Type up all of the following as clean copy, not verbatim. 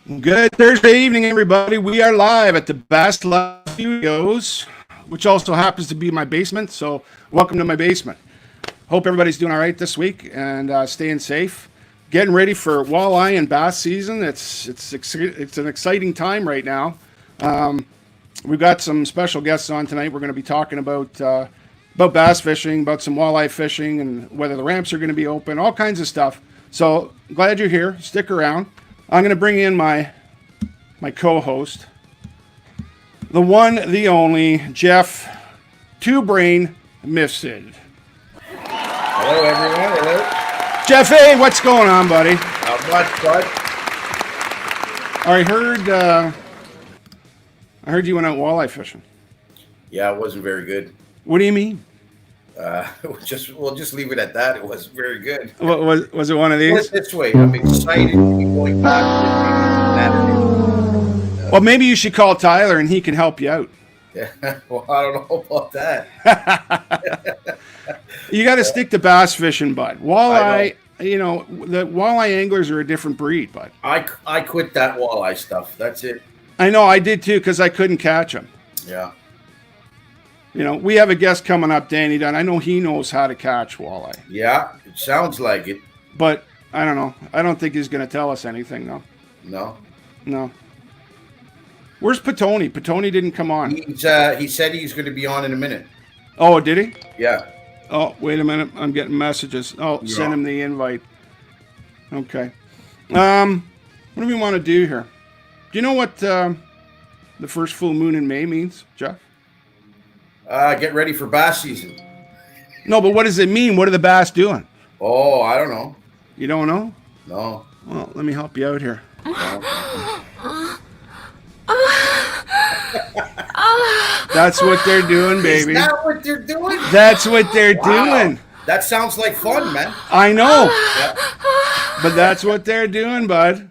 Good Thursday evening, everybody. We are live at the BassLife Studios, which also happens to be my basement. So, welcome to my basement. Hope everybody's doing all right this week and staying safe. Getting ready for walleye and bass season. It's an exciting time right now. We've got some special guests on tonight. We're going to be talking about bass fishing, about some walleye fishing, and whether the ramps are going to be open, all kinds of stuff. So, glad you're here. Stick around. I'm going to bring in my co-host, the one, the only, Jeff Two Brain Mifsud. Hello, everyone. Hello. Jeff, hey, what's going on, buddy? Not much, bud. I heard you went out walleye fishing. Yeah, it wasn't very good. What do you mean? We'll just leave it at that. It wasn't very good. What, was it one of Put these? it this way, I'm excited to be going back to Saturday. Well, maybe you should call Tyler and he can help you out. Yeah, well, I don't know about that. You got to stick to bass fishing, bud. Walleye, the walleye anglers are a different breed, bud. I quit that walleye stuff. That's it. I know, I did too, because I couldn't catch them. Yeah. We have a guest coming up, Danny Dunn. I know he knows how to catch walleye. Yeah, it sounds like it. But I don't know. I don't think he's going to tell us anything, though. No. Where's Petoni? Petoni didn't come on. He said he's going to be on in a minute. Oh, did he? Yeah. Oh, wait a minute. I'm getting messages. Oh, Yeah. Send him the invite. Okay. What do we want to do here? Do you know what the first full moon in May means, Jeff? Get ready for bass season. No, but what does it mean? What are the bass doing? Oh, I don't know. You don't know? No. Well, let me help you out here. That's what they're doing, baby. Is that what they're doing? That's what they're doing. That sounds like fun, man. I know. Yeah. But that's what they're doing, bud.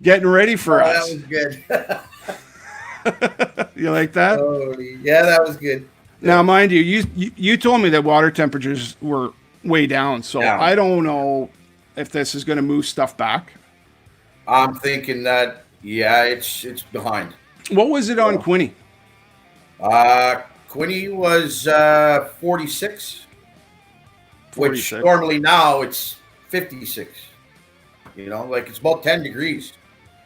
Getting ready for us. That was good. You like that? Oh, yeah, that was good. Now, mind you, you told me that water temperatures were way down, so Yeah. I don't know if this is going to move stuff back. I'm thinking that, yeah, it's behind. What was it on Quinny? Quinny was 46, which 46. normally now it's 56. Like it's about 10 degrees.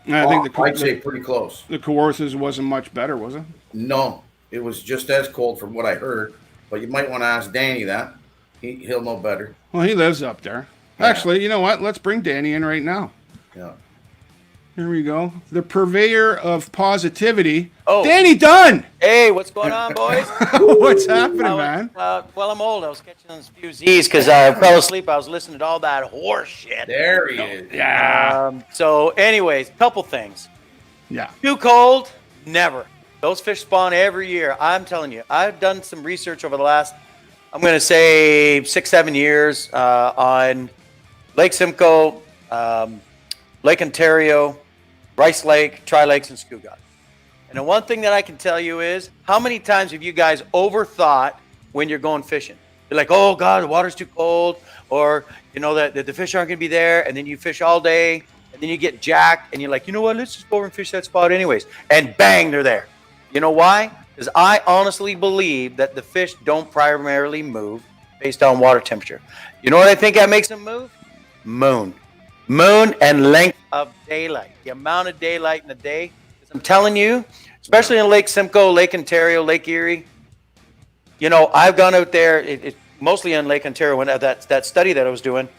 I think I'd say pretty close. the Kawarthas wasn't much better, was it? No, it was just as cold from what I heard. But you might want to ask Danny that. He'll know better. Well, he lives up there. Yeah. Actually, you know what? Let's bring Danny in right now. Yeah. Here we go. The purveyor of positivity, Oh. Danny Dunn. Hey, what's going on, boys? What's happening, man? Well, I'm old. I was catching a few Z's because I fell asleep. I was listening to all that horse shit. There he is. Yeah. So, anyways, couple things. Yeah. Too cold? Never. Those fish spawn every year. I'm telling you. I've done some research over the last, I'm going to say 6-7 years on Lake Simcoe, Lake Ontario, Rice Lake, Tri Lakes, and Scugog. And the one thing that I can tell you is, how many times have you guys overthought when you're going fishing? You're like, oh God, the water's too cold, or that the fish aren't going to be there, and then you fish all day, and then you get jacked, and you're like, you know what? Let's just go over and fish that spot anyways, and bang, they're there. You know why? Because I honestly believe that the fish don't primarily move based on water temperature. You know what I think that makes them move? Moon and length of daylight, the amount of daylight in the day. I'm telling you, especially in Lake Simcoe, Lake Ontario, Lake Erie, I've gone out there, mostly in Lake Ontario, when that study that I was doing,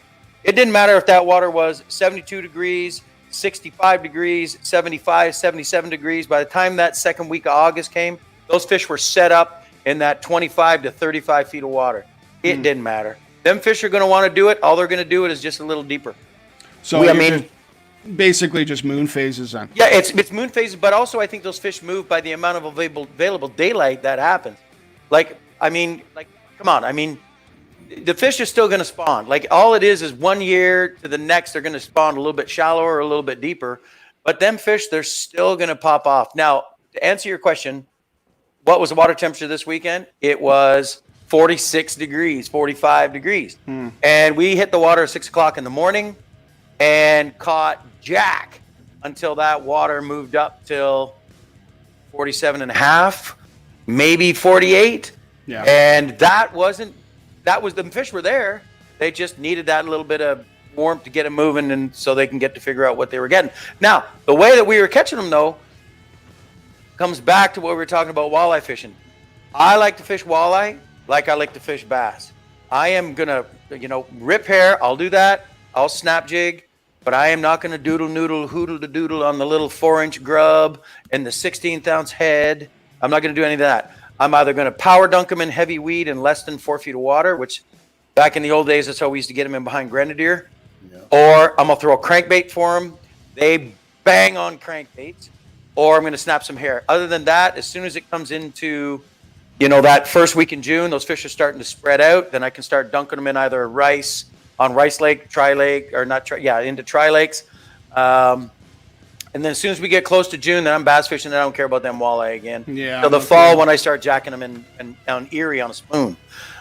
it didn't matter if that water was 72 degrees, 65 degrees, 75, 77 degrees. By the time that second week of August came, those fish were set up in that 25 to 35 feet of water. It didn't matter. Them fish are going to want to do it. All they're going to do it is just a little deeper. So basically just moon phases then. Yeah, it's moon phases, but also I think those fish move by the amount of available daylight that happens. Come on. The fish are still going to spawn. Like, all it is 1 year to the next, they're going to spawn a little bit shallower or a little bit deeper. But them fish, they're still going to pop off. Now, to answer your question, what was the water temperature this weekend? It was 46 degrees, 45 degrees. And we hit the water at 6 o'clock in the morning and caught jack until that water moved up till 47 and a half, maybe 48. Yeah. And that was the fish were there. They just needed that little bit of warmth to get them moving, and so they can get to figure out what they were getting. Now, the way that we were catching them, though, comes back to what we were talking about walleye fishing. I like to fish walleye like I like to fish bass. I am gonna, rip hair. I'll do that. I'll snap jig, but I am not gonna doodle noodle, hoodle to doodle on the little 4-inch grub and the 16th ounce head. I'm not gonna do any of that. I'm either gonna power dunk them in heavy weed in less than 4 feet of water, which back in the old days, that's how we used to get them in behind grenadier. Yeah. Or I'm gonna throw a crankbait for them. They bang on crankbaits. Or I'm gonna snap some hair. Other than that, as soon as it comes into that first week in June, those fish are starting to spread out. Then I can start dunking them in either on Rice Lake, Tri Lake, or not into Tri Lakes. And then as soon as we get close to June, then I'm bass fishing. And I don't care about them walleye again. Yeah. Till the fall when I start jacking them in on Erie on a spoon.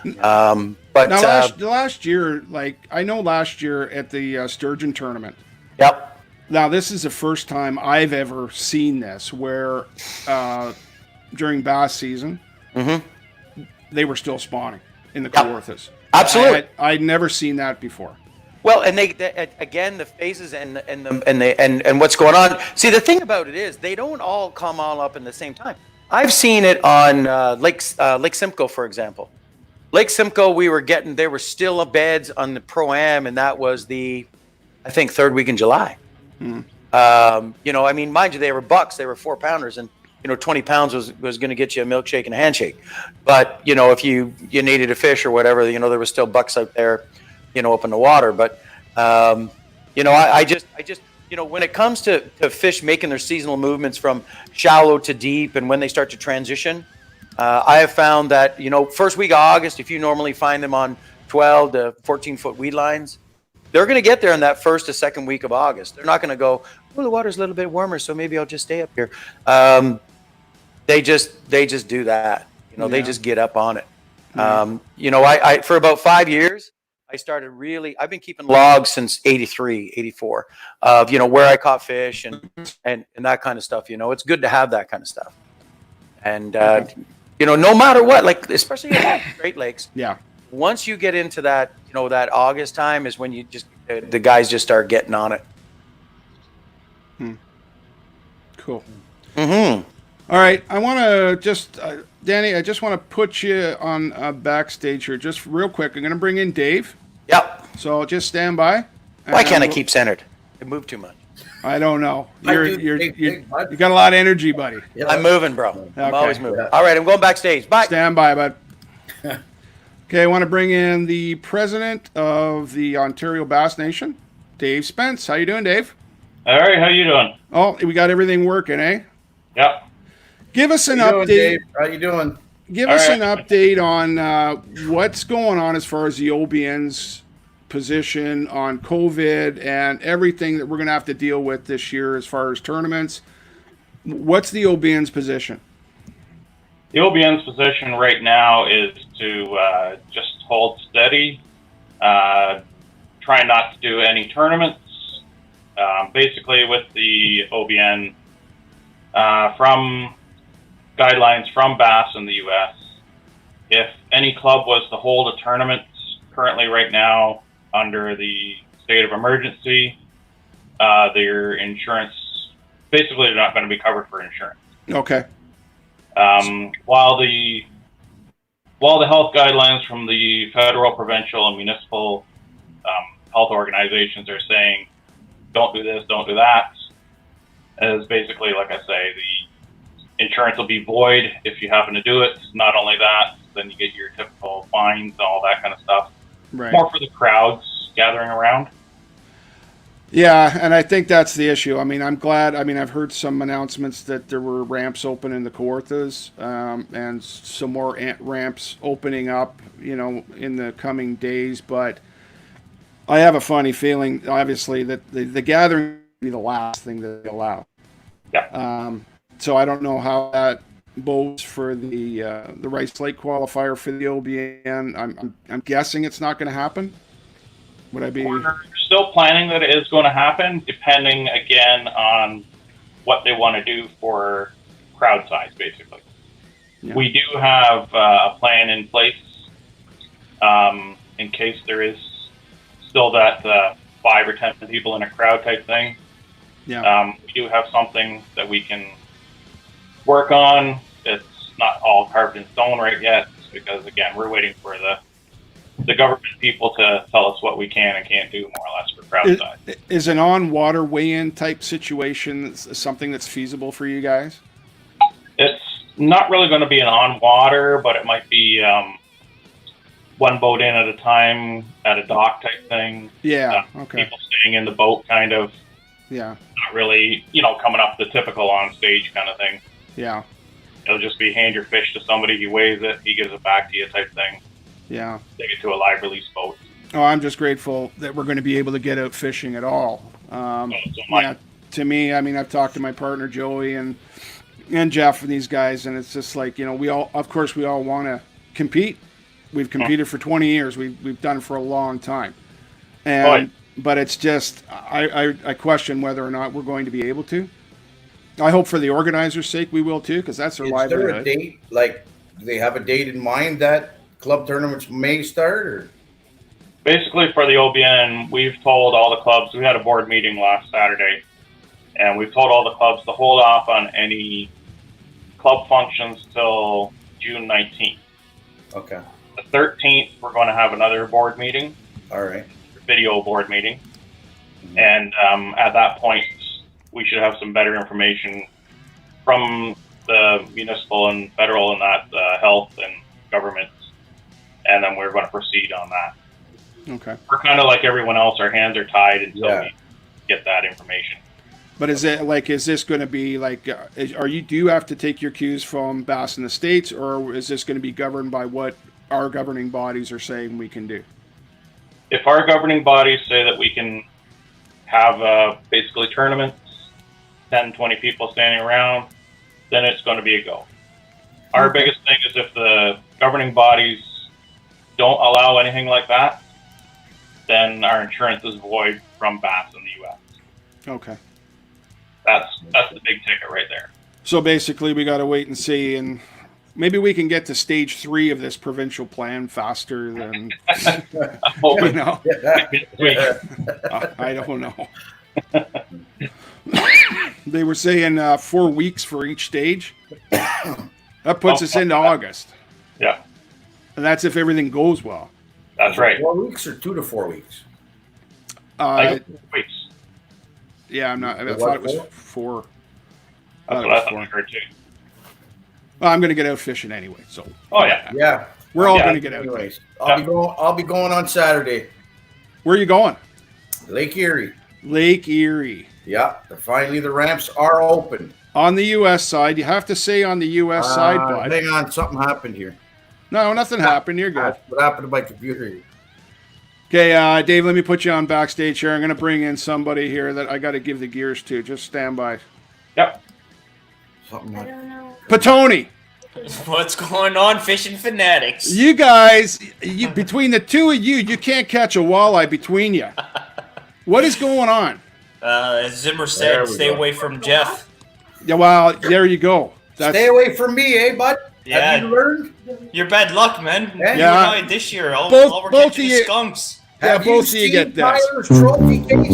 But now last year, I know last year at the sturgeon tournament. Yep. Now this is the first time I've ever seen this, where during bass season. Mm-hmm. They were still spawning in the Kawarthas. Absolutely, I'd never seen that before. Well, and they again, the phases and what's going on. See, the thing about it is they don't all come all up in the same time. I've seen it on Lake Simcoe, for example. Lake Simcoe, there were still beds on the Pro-Am, and that was I think, third week in July. Hmm. Mind you, they were bucks. They were 4-pounders, and 20 pounds was going to get you a milkshake and a handshake. But, if you needed a fish or whatever, there was still bucks out there, up in the water. But, I just when it comes to fish making their seasonal movements from shallow to deep and when they start to transition, I have found that, first week of August, if you normally find them on 12 to 14-foot weed lines, they're going to get there in that first to second week of August. They're not going to go, well, the water's a little bit warmer, so maybe I'll just stay up here. They just do that. They just get up on it. I for about 5 years, I've been keeping logs since 83, 84 of, where I caught fish and that kind of stuff. It's good to have that kind of stuff. And, no matter what, especially in Great Lakes. Yeah. Once you get into that, that August time is when the guys just start getting on it. Cool. Mm-hmm. All right. I want to Danny, I just want to put you on backstage here just real quick. I'm going to bring in Dave. Yep. So just stand by. Why can't I keep centered? It moved too much. I don't know. You got a lot of energy, buddy. Yeah. I'm moving, bro. Okay. I'm always moving. All right. I'm going backstage. Bye. Stand by, bud. Okay, I want to bring in the president of the Ontario Bass Nation, Dave Spence. How you doing, Dave? All right, how you doing? Oh, we got everything working, eh? Yep. Give us an update. Dave? How you doing? Give us an update on what's going on as far as the OBN's position on COVID and everything that we're going to have to deal with this year as far as tournaments. What's the OBN's position? The OBN's position right now is to just hold steady, try not to do any tournaments. Basically, with the OBN, from guidelines from Bass in the U.S., if any club was to hold a tournament currently right now under the state of emergency, their insurance, basically they're not going to be covered for insurance. Okay. While the health guidelines from the federal, provincial, and municipal health organizations are saying, don't do this, don't do that, as basically, like I say, the insurance will be void if you happen to do it. Not only that, then you get your typical fines and all that kind of stuff. Right. More for the crowds gathering around. Yeah, and I think that's the issue. I mean, I'm glad. I mean, I've heard some announcements that there were ramps open in the Kawarthas, and some more ramps opening up, in the coming days. But I have a funny feeling, obviously, that the gathering will be the last thing that they allow. Yeah. So I don't know how that bodes for the Rice Lake qualifier for the OBN. I'm guessing it's not going to happen. Would I be? We're still planning that it is going to happen, depending again on what they want to do for crowd size, basically. Yeah. We do have a plan in place in case there is still that 5 or 10 people in a crowd type thing. Yeah. We do have something that we can work on. It's not all carved in stone right yet, because again, we're waiting for the government people to tell us what we can and can't do, more or less, for crowd size. Is an on-water weigh-in type situation something that's feasible for you guys? It's not really going to be an on-water, but it might be one boat in at a time at a dock type thing. Yeah, okay. People staying in the boat, kind of. Yeah. Not really, coming up the typical on-stage kind of thing. Yeah. It'll just be hand your fish to somebody, he weighs it, he gives it back to you type thing. Yeah. Take it to a live release boat. Oh, I'm just grateful that we're going to be able to get out fishing at all. Yeah, to me, I mean, I've talked to my partner Joey and Jeff and these guys, and it's just like, we all want to compete. We've competed for 20 years. We've done it for a long time, and but it's just I question whether or not we're going to be able to. I hope for the organizers' sake we will too, because that's their livelihood. Is there a date? Like, do they have a date in mind that club tournaments may start? Or? Basically, for the OBN, we've told all the clubs. We had a board meeting last Saturday, and we've told all the clubs to hold off on any club functions till June 19th. Okay. The 13th, we're going to have another board meeting. All right. Video board meeting. Mm-hmm. And at that point, we should have some better information from the municipal and federal and that health and government, and then we're going to proceed on that. Okay. We're kind of like everyone else. Our hands are tied until we get that information. But is this going to be like, do you have to take your cues from Bass in the States, or is this going to be governed by what our governing bodies are saying we can do? If our governing bodies say that we can have basically tournaments, 10, 20 people standing around, then it's going to be a go. Our biggest thing is if the governing bodies don't allow anything like that, then our insurance is void from Bass in the U.S. Okay. That's the big ticket right there. So basically, we got to wait and see, and maybe we can get to stage 3 of this provincial plan faster than I don't know. They were saying 4 weeks for each stage. That puts us into August. Yeah. And that's if everything goes well. That's right. 4 weeks or 2 to 4 weeks? 4 weeks. Yeah, I thought it was 4. That's what I thought I heard too. Well, I'm going to get out fishing anyway, so. Oh yeah. Yeah. We're all going to get out. Anyways, I'll be going on Saturday. Where are you going? Lake Erie. Lake Erie. Yeah. Finally, the ramps are open. On the U.S. side. You have to say on the U.S. side, bud. Hang on. Something happened here. No, nothing happened. You're good. What happened to my computer here? Okay, Dave, let me put you on backstage here. I'm going to bring in somebody here that I got to give the gears to. Just stand by. Yep. Something like Patoni. What's going on, fishing fanatics? You guys, between the two of you, you can't catch a walleye between you. What is going on? As Zimmer said, stay away from Jeff. Yeah, well, there you go. Stay away from me, eh, bud? Yeah. Have you learned? You're bad luck, man. Yeah. You and I this year, all we're both catching of is you- skunks. Yeah, Have both you of you seen get this. Tyler's trophy case?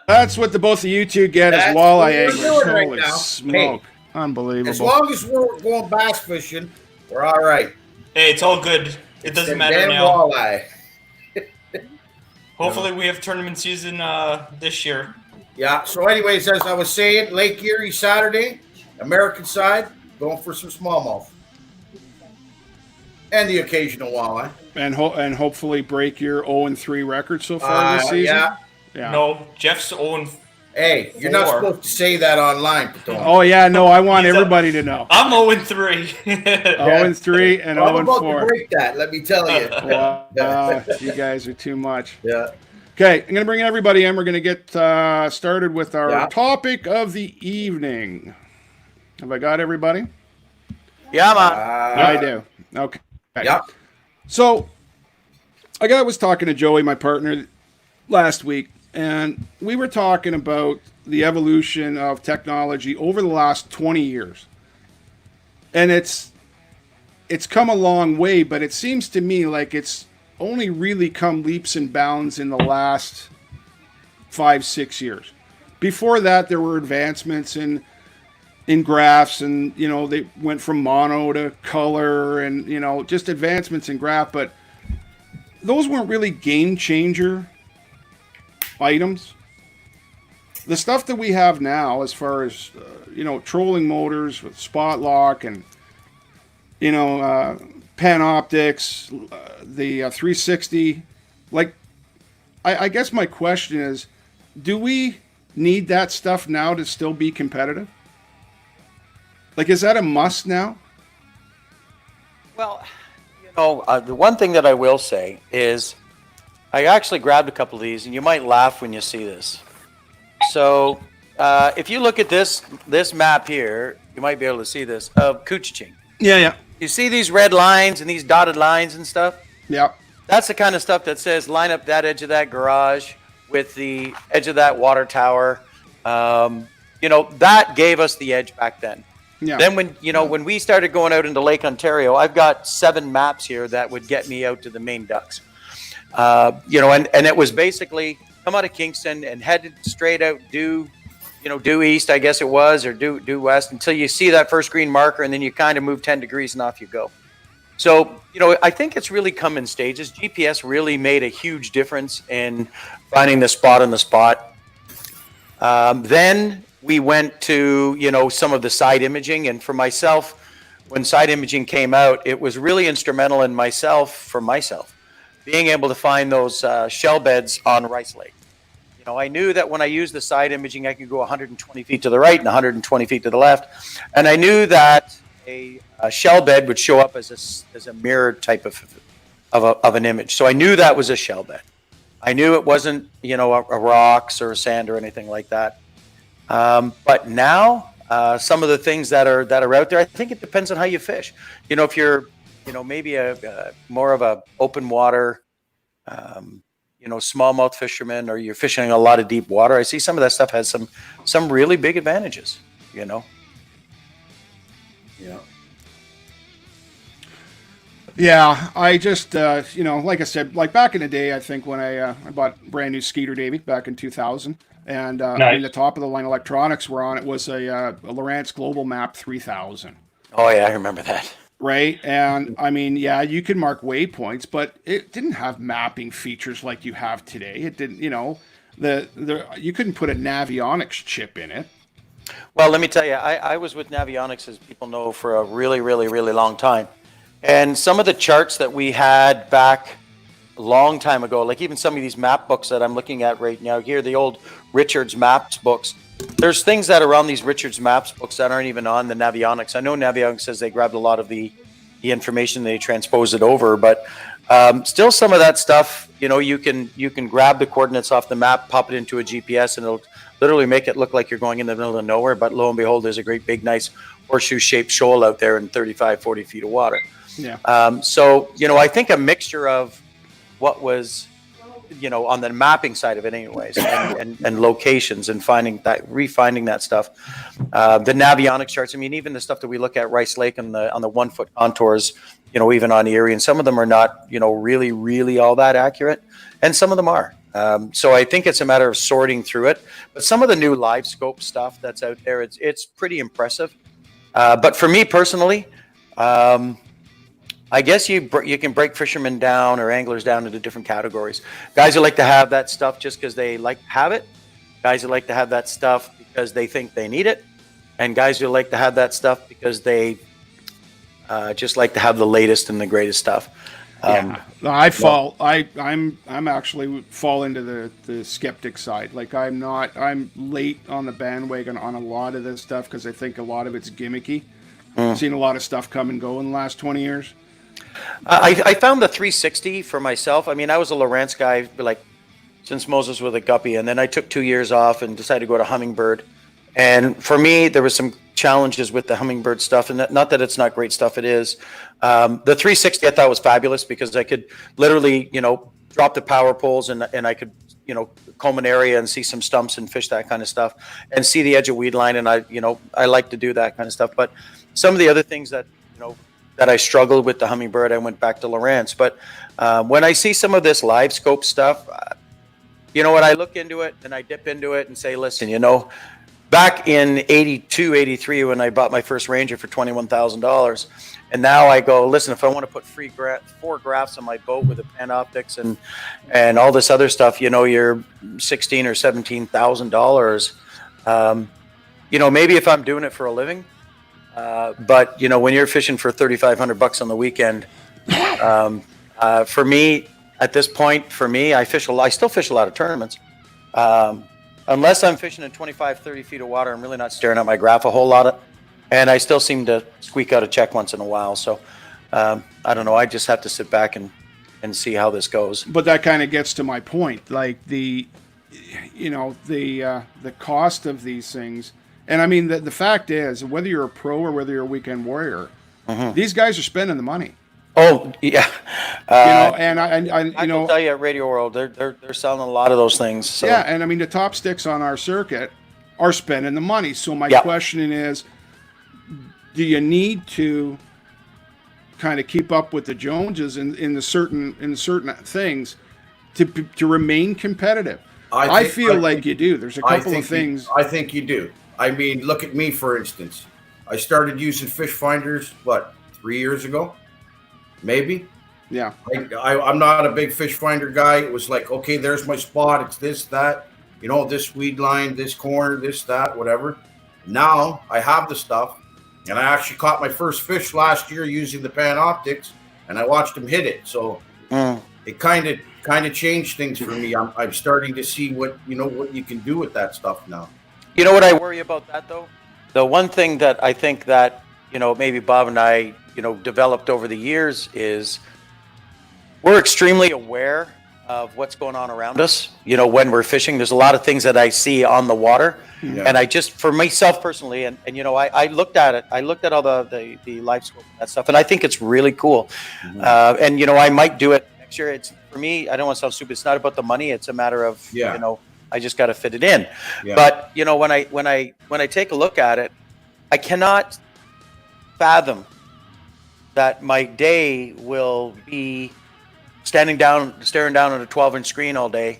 That's what the both of you two get That's as what walleye we're anglers. doing right Holy now. smoke. As Unbelievable. long as we're going bass fishing, we're all right. Hey, it's all good. It doesn't Them matter damn now. walleye. Hopefully, we have tournament season this year. Yeah, so anyways, as I was saying, Lake Erie Saturday, American side, going for some smallmouth. And the occasional walleye. And hopefully break your 0-3 record so far this season. Yeah. No, Jeff's own. Hey, you're not 4. supposed to say that online, Patone. Oh, yeah, no, I want everybody to know. I'm 0-3. 0-3 and I'm about to 0-4. break that, let me tell you. Wow, you guys are too much. Yeah. Okay, I'm going to bring everybody in. We're going to get started with our Yeah. topic of the evening. Have I got everybody? Yeah, man. I do. Okay. Yeah. So, was talking to Joey, my partner, last week, and we were talking about the evolution of technology over the last 20 years. And it's come a long way, but it seems to me like it's only really come leaps and bounds in the last 5-6 years. Before that, there were advancements in graphs, and they went from mono to color, and just advancements in graph, but those weren't really game changer items. The stuff that we have now, as far as trolling motors with spot lock and pan optics, the 360, like, I guess my question is, do we need that stuff now to still be competitive? Like, is that a must now? Well, the one thing that I will say is I actually grabbed a couple of these, and you might laugh when you see this. So if you look at this map here, you might be able to see this, of Kuchiching. Yeah. You see these red lines and these dotted lines and stuff? Yeah. That's the kind of stuff that says line up that edge of that garage with the edge of that water tower. That gave us the edge back then. Yeah. Then when we started going out into Lake Ontario, I've got 7 maps here that would get me out to the main ducks. And it was basically come out of Kingston and headed straight out due east, I guess it was, or due west, until you see that first green marker, and then you kind of move 10 degrees and off you go. So, I think it's really come in stages. GPS really made a huge difference in finding the spot on the spot. Then we went to, some of the side imaging. And for myself, when side imaging came out, it was really instrumental in myself, being able to find those shell beds on Rice Lake. I knew that when I used the side imaging, I could go 120 feet to the right and 120 feet to the left. And I knew that a shell bed would show up as a mirror type of an image. So I knew that was a shell bed. I knew it wasn't, a rocks or a sand or anything like that. But now, some of the things that are out there, I think it depends on how you fish. If you're, maybe a more of a open water, smallmouth fisherman, or you're fishing a lot of deep water, I see some of that stuff has some really big advantages, Yeah. Yeah, I just, like I said, like back in the day, I think when I bought brand new Skeeter Davy back in 2000, and Nice. the top of the line electronics were on it was a Lowrance Global Map 3000. Oh yeah, I remember that. Right, and I mean, yeah, you could mark waypoints, but it didn't have mapping features like you have today. It didn't, you couldn't put a Navionics chip in it. Well, let me tell you, I was with Navionics, as people know, for a really, really, really long time. And some of the charts that we had back a long time ago, like even some of these map books that I'm looking at right now here, the old Richards Maps books, there's things that are on these Richards Maps books that aren't even on the Navionics. I know Navionics says they grabbed a lot of the information, they transposed it over, but still some of that stuff, you can grab the coordinates off the map, pop it into a GPS, and it'll literally make it look like you're going in the middle of nowhere. But lo and behold, there's a great big, nice horseshoe-shaped shoal out there in 35, 40 feet of water. Yeah. So, I think a mixture of what was, on the mapping side of it anyways, and locations and refinding that stuff. The Navionics charts, I mean, even the stuff that we look at Rice Lake on the 1 foot contours, even on Erie, and some of them are not, really, really all that accurate. And some of them are. So I think it's a matter of sorting through it. But some of the new live scope stuff that's out there, it's pretty impressive. But for me personally, I guess you can break fishermen down or anglers down into different categories. Guys who like to have that stuff just because they like to have it. Guys who like to have that stuff because they think they need it. And guys who like to have that stuff because they just like to have the latest and the greatest stuff. I'm actually fall into the skeptic side. Like I'm late on the bandwagon on a lot of this stuff because I think a lot of it's gimmicky. I've seen a lot of stuff come and go in the last 20 years. I found the 360 for myself. I mean, I was a Lowrance guy like since Moses with a guppy, and then I took 2 years off and decided to go to Hummingbird. And for me, there was some challenges with the Humminbird stuff, and not that it's not great stuff, it is. The 360 I thought was fabulous because I could literally, drop the power poles and I could, comb an area and see some stumps and fish that kind of stuff and see the edge of weed line. And I like to do that kind of stuff. But some of the other things that, that I struggled with the Humminbird, I went back to Lowrance. But when I see some of this live scope stuff, you know what, I look into it and I dip into it and say, listen, back in 82, 83, when I bought my first Ranger for $21,000, and now I go, listen, if I want to put 4 graphs on my boat with a Panoptics and all this other stuff, you're $16,000 or $17,000. Maybe if I'm doing it for a living, but when you're fishing for $3,500 on the weekend, for me at this point, I still fish a lot of tournaments. Unless I'm fishing in 25, 30 feet of water, I'm really not staring at my graph a whole lot. And I still seem to squeak out a check once in a while. So I don't know. I just have to sit back and see how this goes. But that kind of gets to my point, like the cost of these things. And I mean, the fact is, whether you're a pro or whether you're a weekend warrior, these guys are spending the money. Oh yeah, and I can tell you at Radio World, they're selling a lot of those things. So. Yeah, and I mean the top sticks on our circuit are spending the money. So my question is, do you need to kind of keep up with the Joneses in certain things to remain competitive? I feel like you do. There's a couple of things. I think you do. I mean, look at me for instance. I started using fish finders 3 years ago. Maybe. Yeah. I'm not a big fish finder guy. It was like, okay, there's my spot. It's this, that, this weed line, this corner, this, that, whatever. Now I have the stuff, and I actually caught my first fish last year using the Panoptics, and I watched him hit it. So it kind of changed things for me. I'm starting to see what you can do with that stuff now. You know what I worry about that though? The one thing that I think that maybe Bob and I developed over the years is we're extremely aware of what's going on around us. When we're fishing, there's a lot of things that I see on the water. Yeah. And I just, for myself personally, and I looked at it. I looked at all the live scope and that stuff, and I think it's really cool. And I might do it next year. It's, for me, I don't want to sound stupid. It's not about the money. It's a matter of I just got to fit it in. Yeah. But when I take a look at it, I cannot fathom that my day will be staring down at a 12-inch screen all day,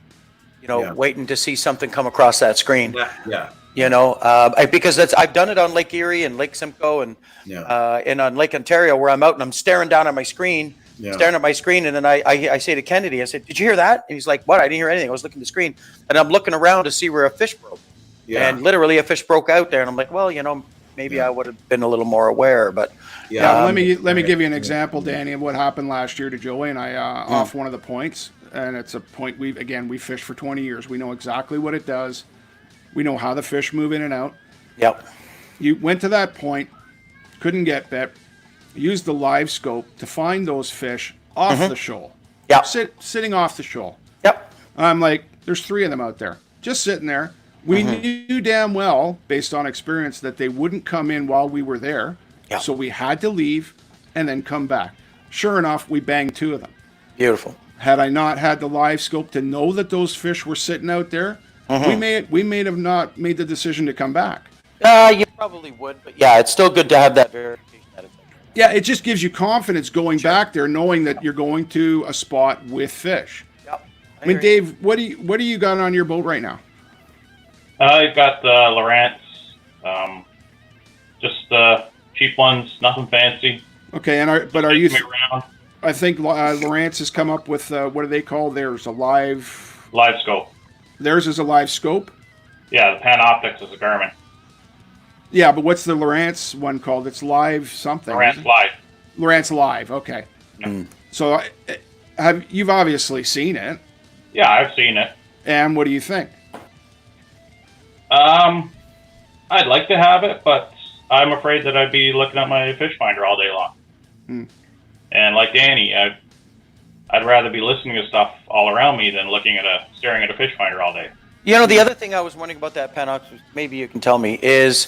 waiting to see something come across that screen. Because I've done it on Lake Erie and Lake Simcoe and on Lake Ontario, where I'm out and I'm staring down at my screen, and then I say to Kennedy, I said, "Did you hear that?" And he's like, "What? I didn't hear anything. I was looking at the screen," and I'm looking around to see where a fish broke, and literally a fish broke out there, and I'm like, "Well, maybe I would have been a little more aware." But let me give you an example, Danny, of what happened last year to Joey and I off one of the points, and it's a point we fished for 20 years. We know exactly what it does. We know how the fish move in and out. Yep. You went to that point, couldn't get bit, used the live scope to find those fish off the shoal. Yep. Sitting off the shoal. Yep. I'm like, there's 3 of them out there, just sitting there. We knew damn well, based on experience, that they wouldn't come in while we were there. Yep. So we had to leave and then come back. Sure enough, we banged 2 of them. Beautiful. Had I not had the live scope to know that those fish were sitting out there, we may have not made the decision to come back. You probably would, but it's still good to have that verification. Yeah, it just gives you confidence going back there, knowing that you're going to a spot with fish. Yep. I mean, Dave, what do you got on your boat right now? I've got the Lowrance, just cheap ones, nothing fancy. Okay, are you? I think Lowrance has come up with what do they call theirs? A live scope. Theirs is a live scope. Yeah, the Panoptics is a Garmin. Yeah, but what's the Lowrance one called? It's live something. Lowrance Live. Lowrance Live. Okay. Yeah. So you've obviously seen it. Yeah, I've seen it. And what do you think? I'd like to have it, but I'm afraid that I'd be looking at my fish finder all day long. And like Danny, I'd rather be listening to stuff all around me than staring at a fish finder all day. The other thing I was wondering about that Panoptics, maybe you can tell me, is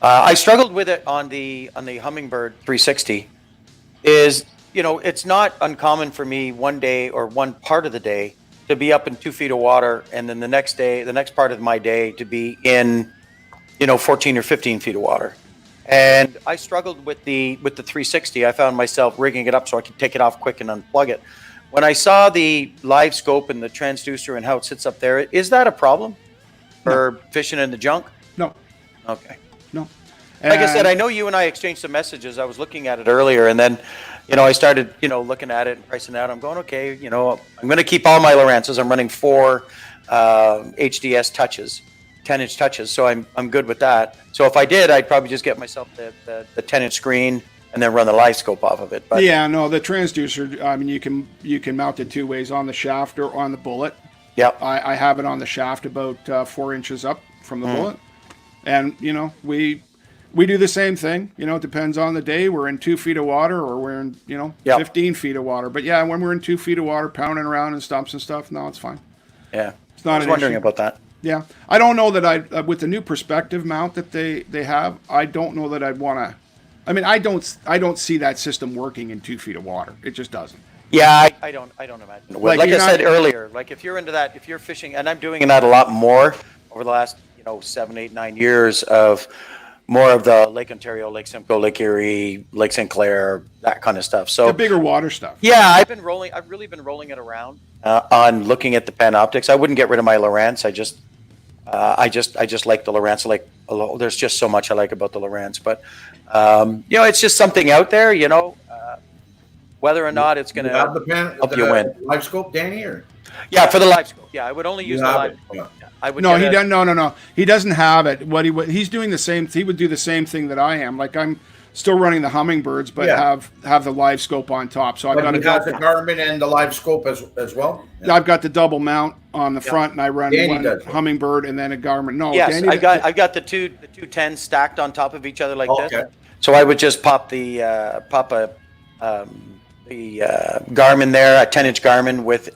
I struggled with it on the Hummingbird 360. Is it's not uncommon for me one day or one part of the day to be up in 2 feet of water, and then the next part of my day to be in 14 or 15 feet of water. And I struggled with the 360. I found myself rigging it up so I could take it off quick and unplug it. When I saw the live scope and the transducer and how it sits up there, is that a problem for fishing in the junk? No, Okay. no. Like I said, And- I know you and I exchanged some messages. I was looking at it earlier, and then, I started, looking at it and pricing it out. I'm going, okay, I'm going to keep all my Lowrances. I'm running 4 HDS touches, 10-inch touches, so I'm good with that. So if I did, I'd probably just get myself the 10-inch screen and then run the live scope off of it. But yeah, no, the transducer. I mean, you can mount it 2 ways, on the shaft or on the bullet. Yep. I have it on the shaft about 4 inches up from the bullet, and we do the same thing. It depends on the day. We're in 2 feet of water, or we're in 15 feet of water. But yeah, when we're in 2 feet of water, pounding around in stumps and stuff, no, it's fine. Yeah. It's not I was an wondering issue. about that. Yeah, I don't know that I with the new perspective mount that they have. I don't know that I'd want to. I mean, I don't see that system working in 2 feet of water. It just doesn't. Yeah, I don't imagine it would. Like I you're said not- earlier, like if you're into that, if you're fishing, and I'm doing that a lot more over the last 7, 8, 9 years of more of the Lake Ontario, Lake Simcoe, Lake Erie, Lake St. Clair, that kind of stuff. So The bigger water stuff. yeah, I've really been rolling it around on looking at the Panoptics. I wouldn't get rid of my Lowrance. I just like the Lowrance. There's just so much I like about the Lowrance, but it's just something out there. Whether or not it's going You have to help you win. live scope, Danny, or Yeah, for the live scope. Yeah, I would only use you the have live it? scope. Yeah. Yeah, I would No, get he a- doesn't. No. He doesn't have it. He's doing the same. He would do the same thing that I am. Like, I'm still running the Hummingbirds, but Yeah. have the live scope on top. So I've But got you got the a Garmin and the live scope as well. I've got the double mount on the front, and I run Danny one does. Hummingbird and then a Garmin. No, Yes, Danny, I've got the two 10s stacked on top of each other like Okay. this. So I would just pop the Garmin there, a 10-inch Garmin with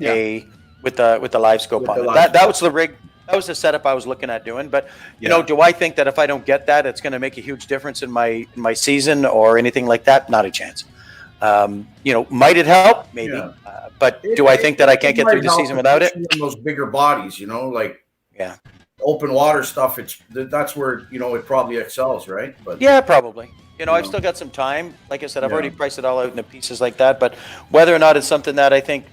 with the live scope With on the it. live That was the rig. That was the setup I was looking at doing. But do I think that if I don't get that, it's going to make a huge difference in my season or anything like that? Not a chance. Might it help? Maybe. Yeah. But do I think that I can't get through the might season help without it? in those bigger bodies, like Yeah. open water stuff. That's where it probably excels, right? But Yeah, probably. I've know. still got some time. Like I said, I've Yeah. already priced it all out into pieces like that. But whether or not it's something that I think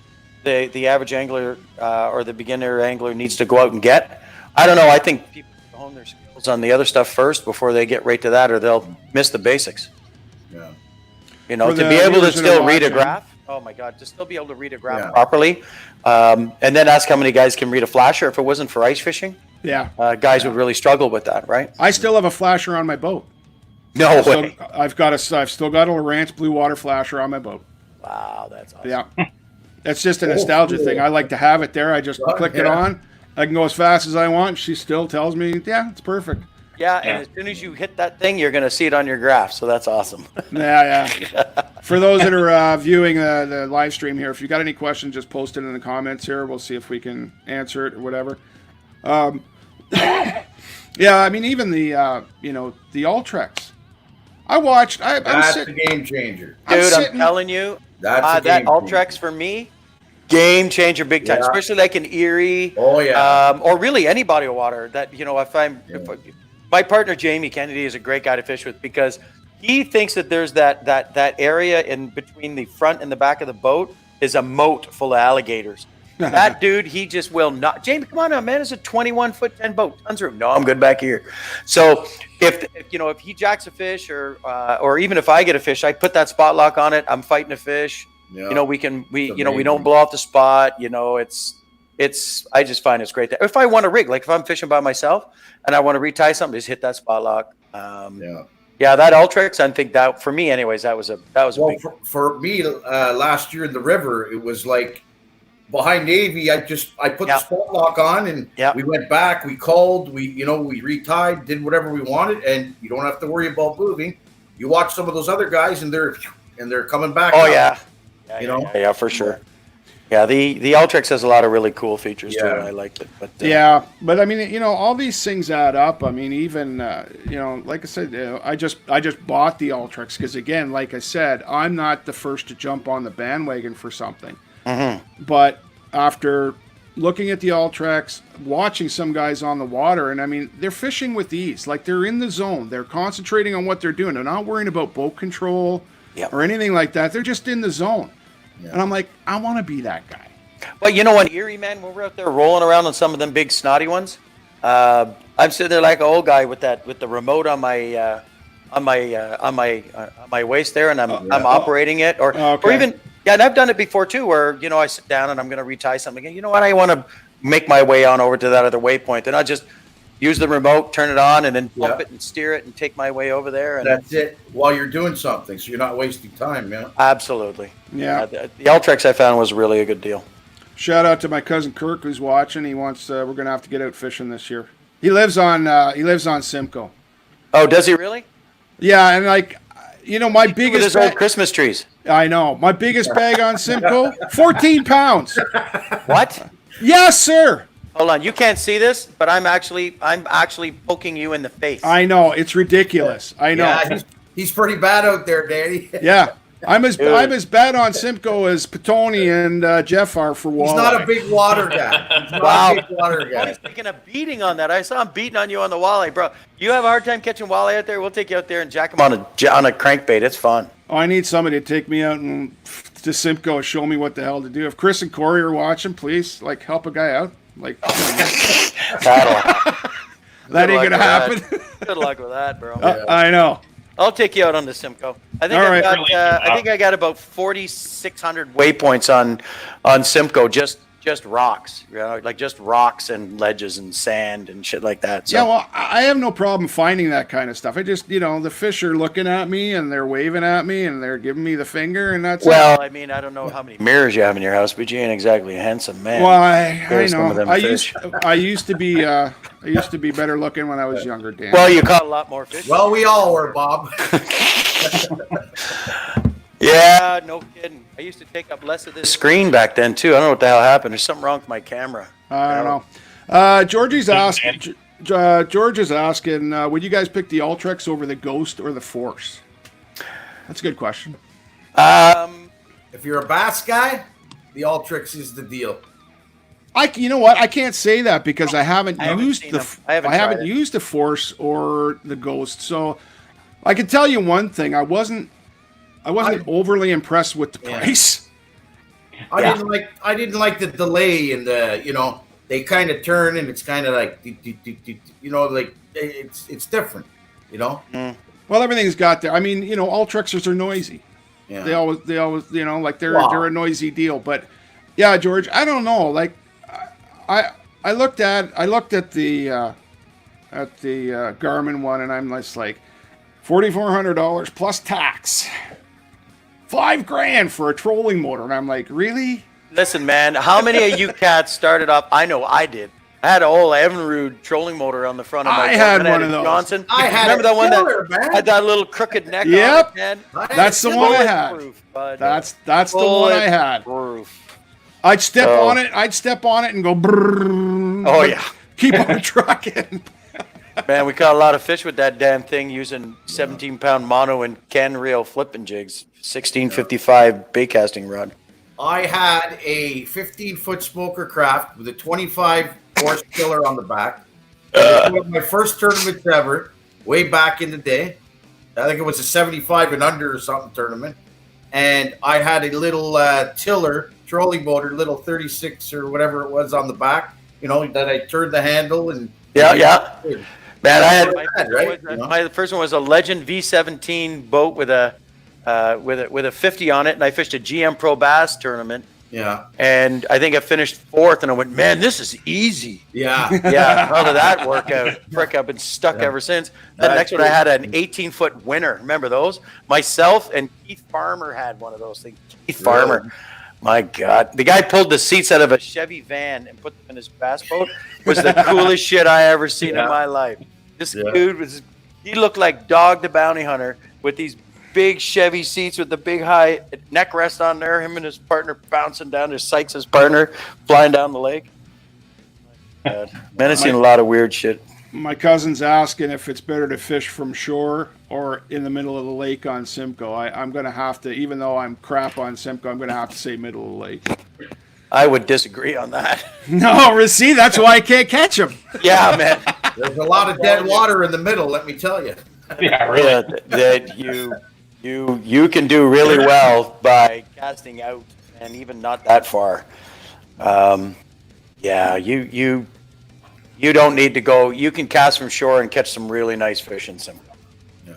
the average angler or the beginner angler needs to go out and get, I don't know. I think people need to hone their skills on the other stuff first before they get right to that, or they'll miss the basics. yeah. For To the be able to viewers that are still read a watching. graph. Oh my God, to still be able to read a graph Yeah. properly, and then ask how many guys can read a flasher. If it wasn't for ice fishing, yeah. guys would really struggle with that, right? I still have a flasher on my boat. No So way. I've still got a Lowrance blue water flasher on my boat. Wow, that's awesome. Yeah. That's just a nostalgia cool. thing. I like to have it there. I just Right, click it yeah. on. I can go as fast as I want. She still tells me, yeah, it's perfect. Yeah, and as soon as you hit that thing, you're going to see it on your graph. So that's awesome. Yeah. For those that are viewing the live stream here, if you got any questions, just post it in the comments here. We'll see if we can answer it or whatever. Yeah, I mean, even the Ultrex. I'm That's sitting. the game changer. I'm Dude, I'm sitting- telling you, That's the that game Ultrex for me, game changer big time, Yeah. especially like in Erie. Oh, yeah. Or really any body of water that, my partner Jamie Kennedy is a great guy to fish with because he thinks that there's that area in between the front and the back of the boat is a moat full of alligators. That dude, he just will not. Jamie, come on now, man. It's a 21-foot 10 boat. Tons of room. No, I'm good back here. So if he jacks a fish or even if I get a fish, I put that spot lock on it. I'm fighting a fish. Yeah. We It's don't blow off the spot. It's I just find it's great. If I want to rig, like if I'm fishing by myself and I want to retie something, just hit that spot lock. Yeah. That Ultrex, I think that for me, anyways, that was a Well, big. for me, last year in the river, it was like behind Navy. I put Yeah. the spot lock on, and Yeah. we went back. We culled. We retied, did whatever we wanted, and you don't have to worry about moving. You watch some of those other guys, and they're coming back. Oh now. yeah, You know? yeah, for sure. Yeah, the Ultrix has a lot of really cool features to it. Yeah. I liked it. But Yeah, but I mean, all these things add up. I mean, even like I said, I just bought the Ultrix because, again, like I said, I'm not the first to jump on the bandwagon for something. But after looking at the Ultrix, watching some guys on the water, and I mean, they're fishing with ease. Like, they're in the zone. They're concentrating on what they're doing. They're not worrying about boat control or anything like that. They're just in the zone. Yeah. And I'm like, I want to be that guy. Well, you know what, Erie, man, when we're out there rolling around on some of them big snotty ones, I'm sitting there like an old guy with the remote on my waist there, and I'm operating it, or even and I've done it before too, where I sit down and I'm going to retie something, and you know what, I want to make my way on over to that other waypoint, and I just use the remote, turn it on, and then pump it and steer it and take my way over there. And that's it while you're doing something, so you're not wasting time, man. Absolutely. Yeah. The Ultrix I found was really a good deal. Shout out to my cousin Kirk who's watching. He wants. We're gonna have to get out fishing this year. He lives on Simcoe. Oh, does he really? Yeah, and like, my biggest with his old Christmas trees. I know my biggest bag on Simcoe, 14 pounds. What? Yes, sir. Hold on, you can't see this, but I'm actually poking you in the face. I know, it's ridiculous. I know. Yeah, he's pretty bad out there, Danny. Yeah. I'm as bad on Simcoe as Petoni and Jeff are for walleye. He's not a big water guy. He's not Wow. a big water guy. He's taking a beating on that. I saw him beating on you on the walleye, bro. You have a hard time catching walleye out there? We'll take you out there and jack him on a crankbait. It's fun. Oh, I need somebody to take me out and to Simcoe and show me what the hell to do. If Chris and Corey are watching, please, help a guy out. That ain't gonna happen. Good luck with that, bro. I know. I'll take you out on the Simcoe. I think I got about 4,600 waypoints on Simcoe, just rocks, just rocks and ledges and sand and shit like that. So. Yeah, well, I have no problem finding that kind of stuff. I just, the fish are looking at me and they're waving at me and they're giving me the finger, and that's well, I mean, I don't know how many mirrors you have in your house, but you ain't exactly a handsome man. Well, I know. I used to be better looking when I was younger, Dan. Well, you caught a lot more fish. Well, we all were, Bob. Yeah, no kidding. I used to take up less of this screen back then too. I don't know what the hell happened. There's something wrong with my camera. I don't know. George is asking, would you guys pick the Ultrix over the Ghost or the Force? That's a good question. If you're a bass guy, the Ultrix is the deal. You know what? I can't say that because I haven't used the Force or the Ghost. So I can tell you one thing: I wasn't overly impressed with the price. I didn't like the delay and the they kind of turn and it's kind of like like it's different, Well, everything's got there. I mean, Ultrixers are noisy. Yeah. They always they're a noisy deal. But yeah, George, I don't know. Like I looked at the Garmin one and I'm just like $4,400 plus tax. $5,000 for a trolling motor, and I'm like, really? Listen, man, how many of you cats started up? I know I did. I had an old Evinrude trolling motor on the front of my boat. I had one of those. Johnson. Remember that one that had that little crooked neck yep. on it, man? That's the one I had. That's the one I had. I'd step on it and go brrrr. Oh, yeah. Keep on trucking. Man, we caught a lot of fish with that damn thing using 17-pound mono and can reel flipping jigs, 1655 bait casting rod. I had a 15-foot smoker craft with a 25 horse killer on the back. It was my first tournament ever, way back in the day. I think it was a 75 and under or something tournament. And I had a little tiller trolling motor, little 36 or whatever it was on the back. That I turned the handle and yeah. Man, I had my first one was a Legend V17 boat with a 50 on it, and I fished a GM Pro Bass tournament. Yeah. And I think I finished fourth, and I went, man, this is easy. Yeah. Yeah. How did that work out? Frick, I've been stuck ever since. The next one I had an 18-foot winner. Remember those? Myself and Keith Farmer had one of those things. Keith Farmer. Really? My God. The guy pulled the seats out of a Chevy van and put them in his bass boat. Was the coolest shit I ever seen in my life. This dude he looked like Dog the Bounty Hunter with these big Chevy seats with the big high neck rest on there. Him and his partner bouncing down. There's Sykes, his partner, flying down the lake. Man, I've seen a lot of weird shit. My cousin's asking if it's better to fish from shore or in the middle of the lake on Simcoe. I'm going to have to, even though I'm crap on Simcoe, I'm going to have to say middle of the lake. I would disagree on that. No, see, that's why I can't catch them. Yeah, man. There's a lot of dead water in the middle, let me tell you. Yeah, really. That you can do really well by casting out and even not that far. Yeah, you don't need to go. You can cast from shore and catch some really nice fish in Simcoe.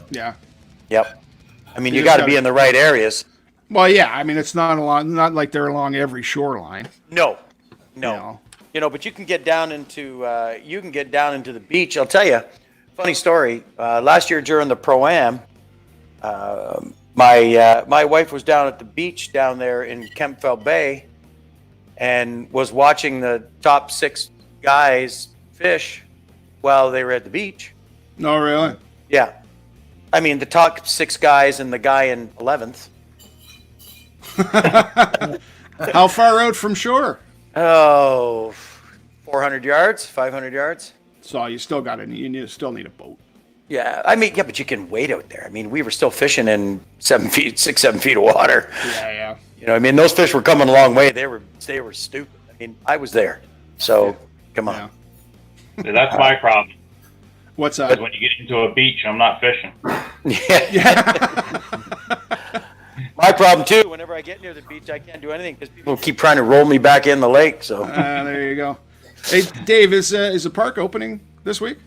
Yeah. Yep. I mean, You you just got to be gotta- in the right areas. Well, yeah. I mean, it's not not like they're along every shoreline. No. You know. But you can get down into the beach. I'll tell you, funny story. Last year during the Pro-Am, my wife was down at the beach down there in Kempfell Bay, and was watching the top 6 guys fish while they were at the beach. No, really. Yeah, I mean the top 6 guys and the guy in 11th. How far out from shore? Oh, 400 yards, 500 yards. So you still got still need a boat. Yeah, I mean, yeah, but you can wait out there. I mean, we were still fishing in 7 feet of water. Yeah. You know, I mean, those fish were coming a long way. They were stupid. I mean, I was there. So, come on. Yeah. See, that's my problem. What's that? When you get into a beach, I'm not fishing. Yeah. My problem too. Whenever I get near the beach, I can't do anything because people keep trying to roll me back in the lake. So There you go. Hey, Dave, is the park opening this week?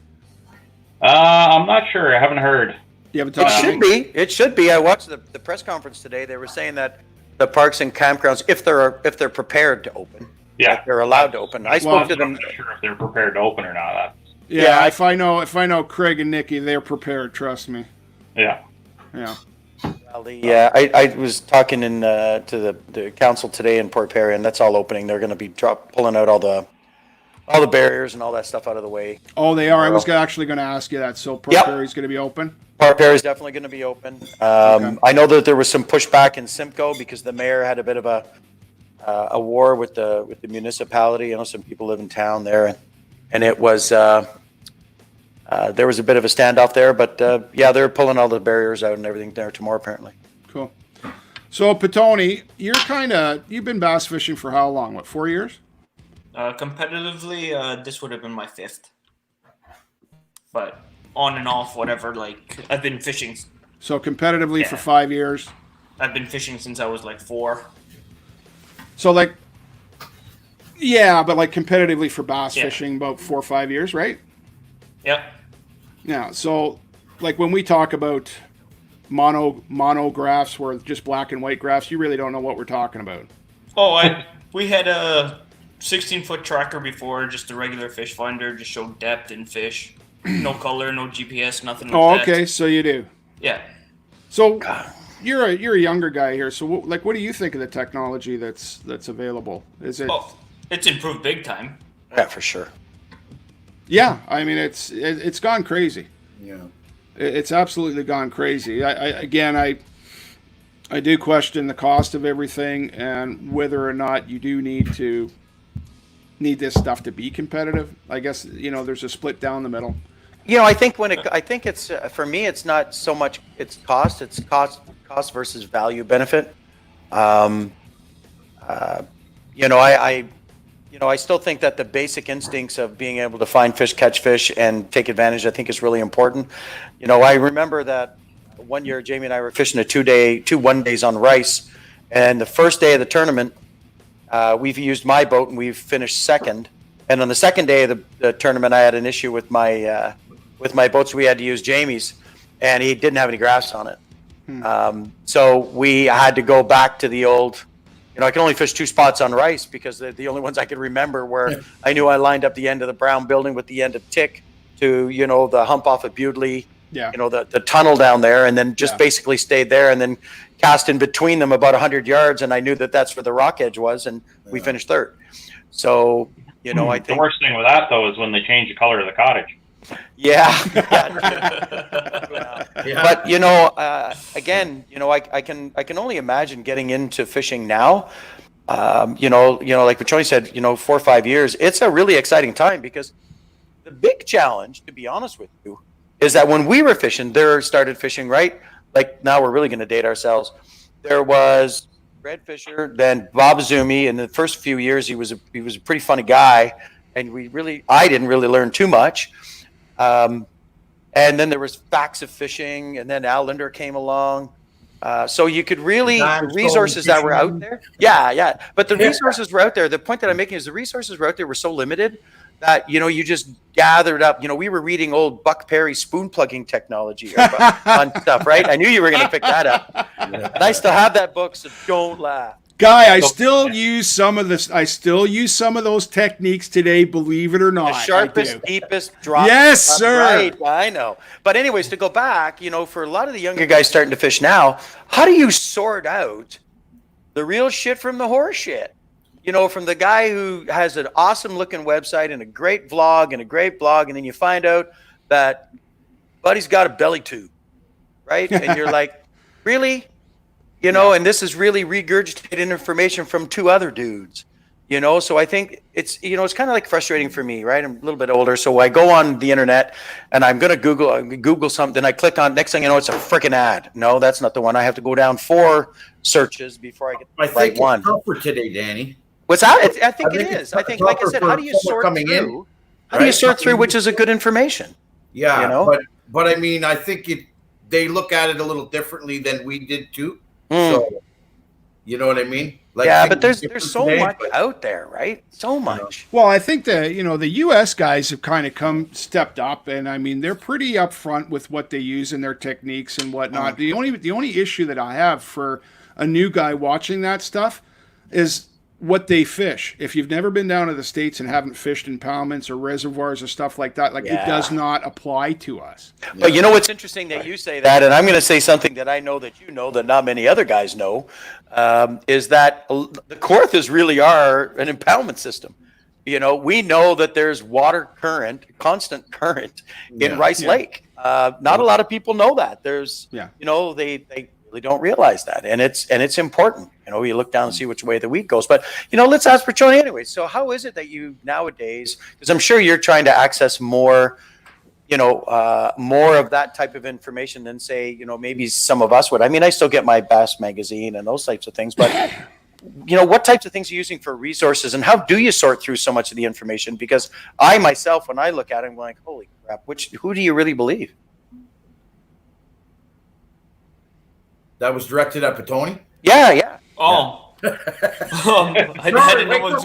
I'm not sure. I haven't heard. You haven't it talked to should me? be. It should be. I watched the press conference today. They were saying that the parks and campgrounds, if they're prepared to open, Yeah. that they're allowed to open. I spoke to I'm them. not sure if they're prepared to open or not. Yeah, if I know Craig and Nikki, they're prepared. Trust me. Yeah. Yeah. Well, I was talking to the council today in Port Perry, and that's all opening. They're going to be pulling out all the barriers and all that stuff out of the way. Oh, they are. I was actually going to ask you that. So Port Yep. Perry's going to be open. Port Perry is definitely going to be open. Okay. I know that there was some pushback in Simcoe because the mayor had a bit of a war with the municipality. I know some people live in town there, and it was there was a bit of a standoff there. But yeah, they're pulling all the barriers out and everything there tomorrow apparently. Cool. So Petone, you've been bass fishing for how long? What, 4 years? Competitively, this would have been my 5th. But on and off, whatever. Like I've been fishing. So competitively for Yeah. 5 years. I've been fishing since I was like 4. So like, yeah, but like competitively for bass Yeah. fishing about 4 or 5 years, right? Yep. Yeah. So like when we talk about monographs where just black and white graphs, you really don't know what we're talking about. Oh, we had a 16-foot tracker before, just a regular fish finder, just showed depth and fish. No color, no GPS, nothing like Oh, that. okay. So you do. Yeah. So you're a younger guy here. So what do you think of the technology that's available? Is it? Oh, it's improved big time. Yeah, for sure. Yeah. I mean, it's gone crazy. Yeah. It's absolutely gone crazy. I do question the cost of everything and whether or not you do need this stuff to be competitive. I guess there's a split down the middle. You know, I think it's for me, it's not so much it's cost versus value benefit. I still think that the basic instincts of being able to find fish, catch fish, and take advantage, I think is really important. You know, I remember that one year Jamie and I were fishing two 1 days on Rice, and the first day of the tournament, we've used my boat and we've finished second. And on the second day of the tournament, I had an issue with my boat, so we had to use Jamie's, and he didn't have any graphs on it. So we had to go back to the old. I can only fish 2 spots on Rice because they're the only ones I could remember where I knew I lined up the end of the Brown building with the end of Tick to, the hump off of Bewdley, Yeah. the tunnel down there, and then just basically stayed there and then cast in between them about 100 yards. And I knew that that's where the rock edge was, and we finished third. So, I The think, worst thing with that, though, is when they change the color of the cottage. Yeah. Yeah. But again, I can only imagine getting into fishing now. Like Petroni said, 4 or 5 years. It's a really exciting time because the big challenge, to be honest with you, is that when we were fishing, started fishing, right? Like now we're really going to date ourselves. There was Red Fisher, then Bob Zumi. In the first few years, he was a pretty funny guy, and I didn't really learn too much. And then there was Facts of Fishing, and then Al Linder came along. So you could really, the resources that were out there. Yeah. But the resources were out there. The point that I'm making is the resources were out there were so limited that, you just gathered up. We were reading old Buck Perry spoon plugging technology on stuff, right? I knew you were going to pick that up. And I still have that book, so don't laugh. Guy, I still use some of this. I still use some of those techniques today, believe it or not. The sharpest, deepest drop. Yes, sir. Right, I know. But anyways, to go back, for a lot of the younger guys starting to fish now, how do you sort out the real shit from the horse shit? From the guy who has an awesome looking website and a great vlog and a great blog, and then you find out that buddy's got a belly tube, right? And you're like, really? And this is really regurgitated information from 2 other dudes, so I think it's kind of like frustrating for me, right? I'm a little bit older. So I go on the internet and I'm going to Google something. I click on, next thing you know, it's a freaking ad. No, that's not the one. I have to go down 4 searches before I get the right one. It's tougher today, Danny. What's that? I think it is. I think, like I said, how do you sort through? How do you sort through which is a good information? Yeah, but I mean, I think they look at it a little differently than we did too. So, you know what I mean? Like, yeah, but there's so much out there, right? So much. Well, I think the U.S. guys have kind of stepped up, and I mean they're pretty upfront with what they use in their techniques and whatnot. The only issue that I have for a new guy watching that stuff is what they fish. If you've never been down to the States and haven't fished impoundments or reservoirs or stuff like that, it does not apply to us. But what's interesting that you say that, and I'm going to say something that I know that that not many other guys know, is that the Kawarthas really are an impoundment system. We know that there's water current, constant current in Rice Lake. Not a lot of people know that. There's, they really don't realize that, and it's important. You look down and see which way the weed goes. But let's ask Petroni anyway. So how is it that you nowadays? Because I'm sure you're trying to access more, more of that type of information than say, maybe some of us would. I mean, I still get my Bass magazine and those types of things, but what types of things are you using for resources, and how do you sort through so much of the information? Because I myself, when I look at it, I'm like, holy crap, who do you really believe? That was directed at Petroni? Yeah. Oh. I didn't know what was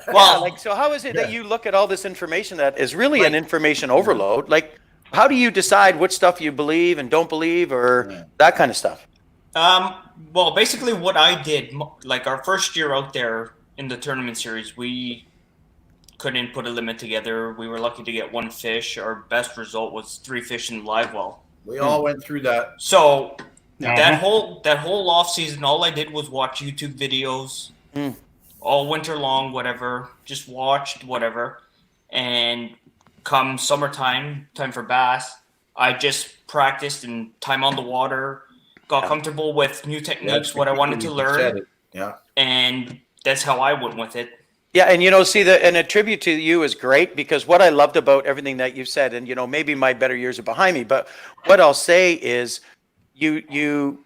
Well, so how is it that you look at all this information that is really an information overload? Like, how do you decide what stuff you believe and don't believe, or that kind of stuff? Well, basically what I did, like our first year out there in the tournament series, we couldn't put a limit together. We were lucky to get 1 fish. Our best result was 3 fish in the live well. We all went through that. So that whole off season, all I did was watch YouTube videos all winter long, whatever. Just watched whatever. And come summertime, time for bass, I just practiced and time on the water, got comfortable with new techniques, what I wanted to learn. Yeah. And that's how I went with it. Yeah, and and a tribute to you is great, because what I loved about everything that you've said, and maybe my better years are behind me, but what I'll say is you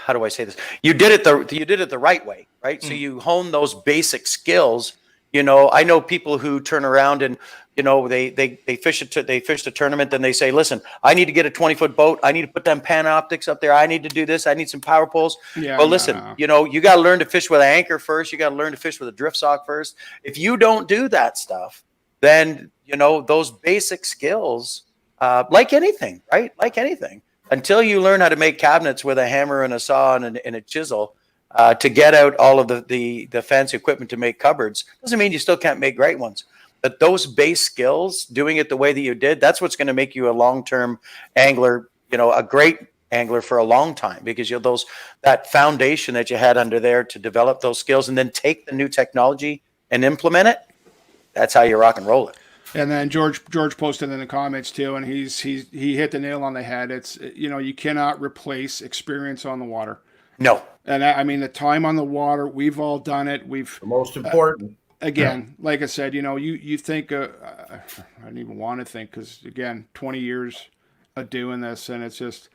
how do I say this? You did it the right way, right? So you hone those basic skills. I know people who turn around and they fish a tournament, then they say, listen, I need to get a 20-foot boat. I need to put them Panoptics up there. I need to do this. I need some power poles. Yeah, well, listen, you got to learn to fish with an anchor first. You got to learn to fish with a drift sock first. If you don't do that stuff, then those basic skills, like anything, right? Like anything, until you learn how to make cabinets with a hammer and a saw and a chisel, to get out all of the fancy equipment to make cupboards, doesn't mean you still can't make great ones. But those base skills, doing it the way that you did, that's what's going to make you a long-term angler, a great angler for a long time, because that foundation that you had under there to develop those skills and then take the new technology and implement it. That's how you rock and roll it. And then George posted in the comments too, and he hit the nail on the head. It's, you cannot replace experience on the water. No. And I mean, the time on the water, we've all done it. We've The most important. again, like I said, you think, I don't even want to think, because again, 20 years of doing this, and it's just,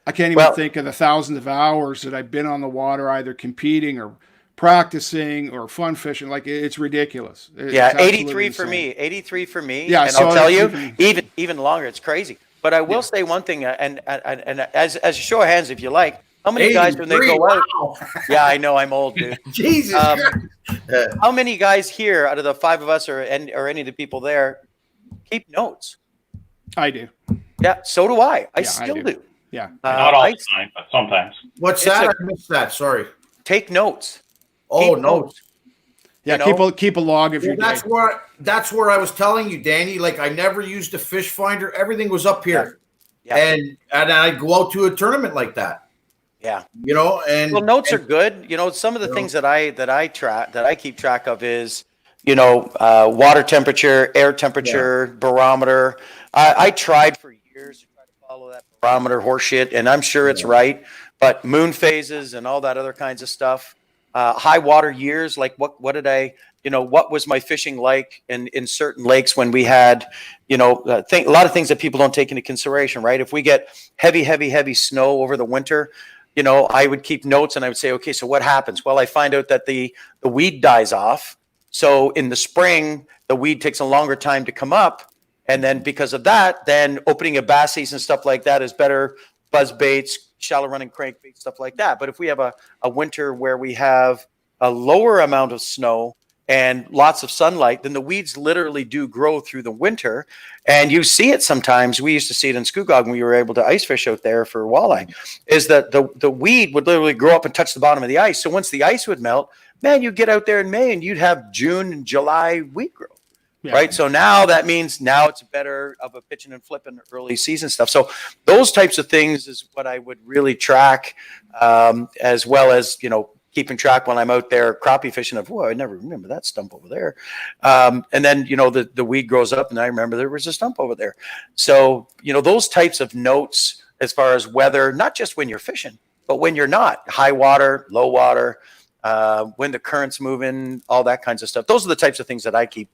I can't even think of the thousands of hours that I've been on the water, either competing or practicing or fun fishing. Like, it's ridiculous. It's 83 for me. 83 for me. Yeah, and so I'll tell you, even longer. It's crazy. But I will say one thing, and as a show of hands, if you like, how many guys when they go out? Wow. Yeah, I know I'm old, dude. Jesus. How many guys here out of the 5 of us or any of the people there keep notes? I do. Yeah, so do I. I Yeah, still I do. Yeah. Not all the time, but sometimes. What's that? I missed that. Sorry. Take notes. Oh, Keep no. Yeah, keep a log of your day. That's where I was telling you, Danny. Like, I never used a fish finder. Everything was up here. Yeah. And I'd go out to a tournament like that. Yeah. And well, notes are good. Some of the things that I keep track of is, water temperature, air temperature, barometer. I tried for years to try to follow that barometer horseshit, and I'm sure it's right. But moon phases and all that other kinds of stuff. High water years, like what did I, what was my fishing like in certain lakes when we had, a lot of things that people don't take into consideration, right? If we get heavy snow over the winter, I would keep notes and I would say, okay, so what happens? Well, I find out that the weed dies off. So in the spring, the weed takes a longer time to come up. And then because of that, then opening a bass season, stuff like that is better. Buzz baits, shallow running crankbait, stuff like that. But if we have a winter where we have a lower amount of snow and lots of sunlight, then the weeds literally do grow through the winter. And you see it sometimes. We used to see it in Scugog when we were able to ice fish out there for walleye, is that the weed would literally grow up and touch the bottom of the ice. So once the ice would melt, man, you'd get out there in May and you'd have June and July weed growth. Yeah. Right. So now that means it's better of a pitching and flipping early season stuff. So those types of things is what I would really track, as well as, keeping track when I'm out there crappie fishing of, I never remember that stump over there. And then, the weed grows up and I remember there was a stump over there. So, those types of notes as far as weather, not just when you're fishing, but when you're not, high water, low water, when the current's moving, all that kinds of stuff. Those are the types of things that I keep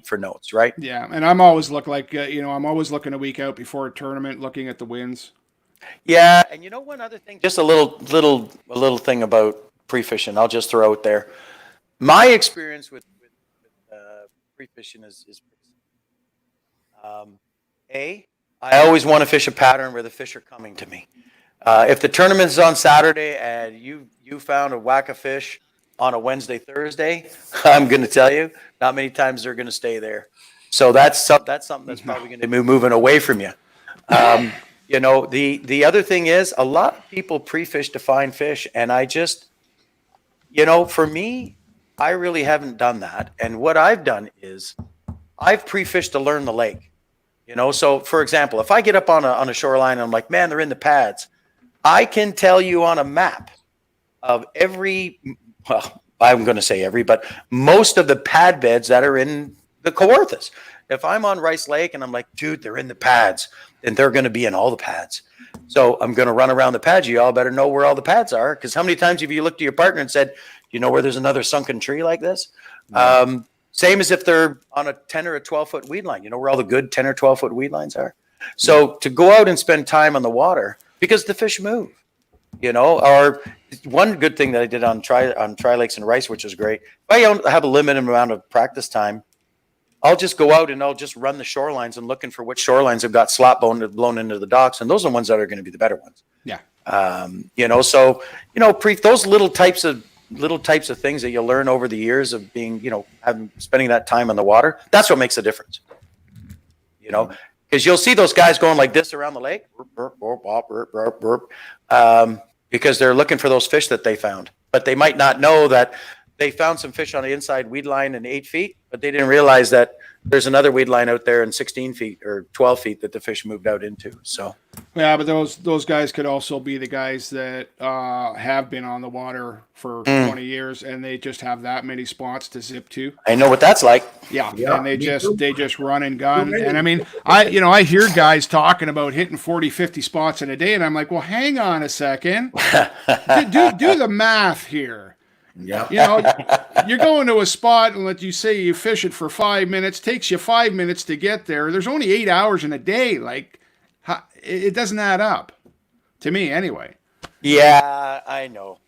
for notes, right? Yeah, and I'm always I'm always looking a week out before a tournament, looking at the winds. Yeah, and one other thing, just a little thing about pre-fishing, I'll just throw out there. My experience with pre-fishing is I always want to fish a pattern where the fish are coming to me. If the tournament is on Saturday and you found a whack of fish on a Wednesday, Thursday, I'm going to tell you, not many times they're going to stay there. So that's something that's probably going to be moving away from you. The other thing is a lot of people pre-fish to find fish, and I just, for me, I really haven't done that. And what I've done is I've pre-fished to learn the lake. So for example, if I get up on a shoreline and I'm like, man, they're in the pads, I can tell you on a map of I'm going to say but most of the pad beds that are in the Kawarthas. If I'm on Rice Lake and I'm like, dude, they're in the pads, then they're going to be in all the pads. So I'm going to run around the pads. You all better know where all the pads are, because how many times have you looked at your partner and said, you know where there's another sunken tree like this? Mm-hmm. Same as if they're on a 10 or a 12-foot weed line. You know where all the good 10 or 12-foot weed lines are? So to go out and spend time on the water, because the fish move. Or one good thing that I did on Tri Lakes and Rice, which was great. If I don't have a limited amount of practice time, I'll just go out and I'll just run the shorelines and looking for which shorelines have got slot blown into the docks, and those are the ones that are going to be the better ones. Yeah. Those little types of things that you learn over the years of being, spending that time on the water. That's what makes a difference. Because you'll see those guys going like this around the lake, because they're looking for those fish that they found. But they might not know that they found some fish on the inside weed line in 8 feet, but they didn't realize that there's another weed line out there in 16 feet or 12 feet that the fish moved out into. So Yeah, but those guys could also be the guys that have been on the water for 20 years, and they just have that many spots to zip to. I know what that's like. Yeah, Yeah, and they me just too. run and gun. Too many. And I mean, I hear guys talking about hitting 40, 50 spots in a day, and I'm like, well, hang on a second, do the math here. Yeah. You know, you're going to a spot and let you say you fish it for 5 minutes, takes you 5 minutes to get there. There's only 8 hours in a day. Like, it doesn't add up to me anyway. Yeah, I know.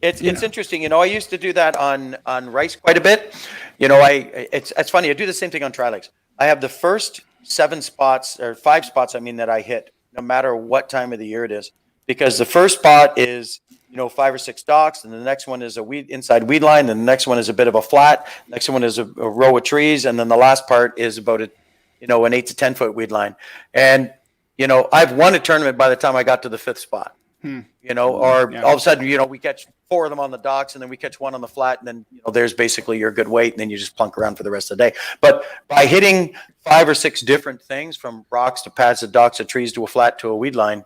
It's interesting. You know, I used to do that on rice quite a bit. You know, it's funny. I do the same thing on tri-lakes. I have the first 7 spots or 5 spots, I mean, that I hit no matter what time of the year it is, because the first spot is, you know, 5 or 6 docks, and the next one is a inside weed line, and the next one is a bit of a flat, next one is a row of trees, and then the last part is about an 8 to 10 foot weed line. And you know, I've won a tournament by the time I got to the 5th spot. You know, or all of a sudden, you know, we catch 4 of them on the docks, and then we catch 1 on the flat, and then, you know, there's basically your good weight, and then you just plunk around for the rest of the day. But by hitting 5 or 6 different things, from rocks to pads to docks to trees to a flat to a weed line,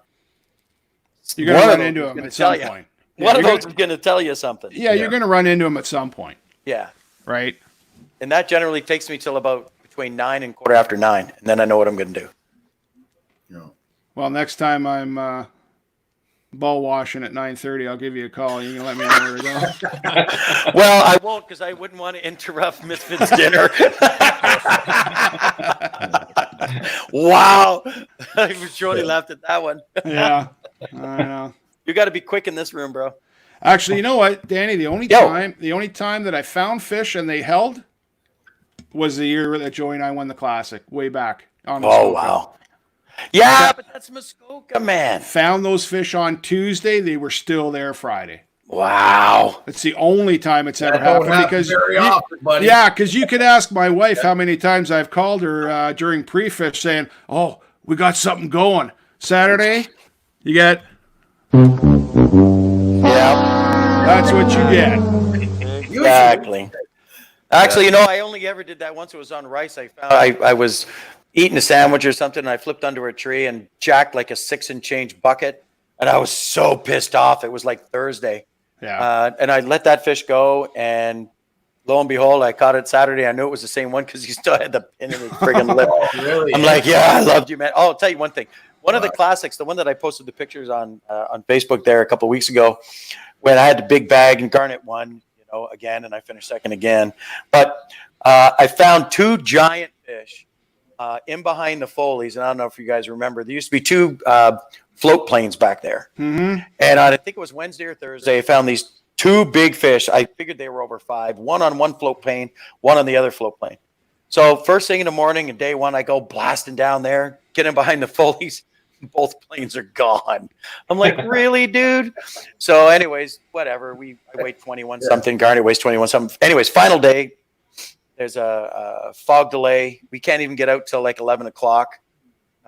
You're going to run into them at some point. One of those is going to tell you something. Yeah, you're going to run into them at some point. Yeah. Right. And that generally takes me till about between 9 and quarter after 9, and then I know what I'm going to do. Well, next time I'm ball washing at 9:30, I'll give you a call. You can let me know where to go. Well, I won't, because I wouldn't want to interrupt Misfit's dinner. Wow. I surely laughed at that one. Yeah, I know. You got to be quick in this room, bro. Actually, you know what, Danny? The only time that I found fish and they held was the year that Joey and I won the Classic, way back on Muskoka. Oh, wow. Yeah, but that's Muskoka, man. Found those fish on Tuesday. They were still there Friday. Wow. It's the only time it's ever That don't happened. happen very often, buddy. Yeah, because you could ask my wife how many times I've called her during pre-fish saying, oh, we got something going. Saturday, you get... Yeah. That's what you get. Exactly. Actually, you know, I only ever did that once. It was on rice. I was eating a sandwich or something, and I flipped under a tree and jacked like a 6 and change bucket, and I was so pissed off. It was like Thursday. Yeah. And I let that fish go, and lo and behold, I caught it Saturday. I knew it was the same one because he still had the pin in his friggin' lip. Really? I'm like, yeah, I loved you, man. Oh, I'll tell you one thing. One of the classics, the one that I posted the pictures on Facebook there a couple of weeks ago, when I had the big bag and Garnet won, you know, again, and I finished second again. But I found 2 giant fish in behind the Foley's, and I don't know if you guys remember. There used to be 2 float planes back there. Mm-hmm. And I think it was Wednesday or Thursday, I found these 2 big fish. I figured they were over 5, one on one float plane, one on the other float plane. So first thing in the morning and day one, I go blasting down there, get in behind the Foley's. Both planes are gone. I'm like, really, dude? So anyways, whatever. I weigh 21 something. Garnet weighs 21 something. Anyways, final day. There's a fog delay. We can't even get out till like 11 o'clock,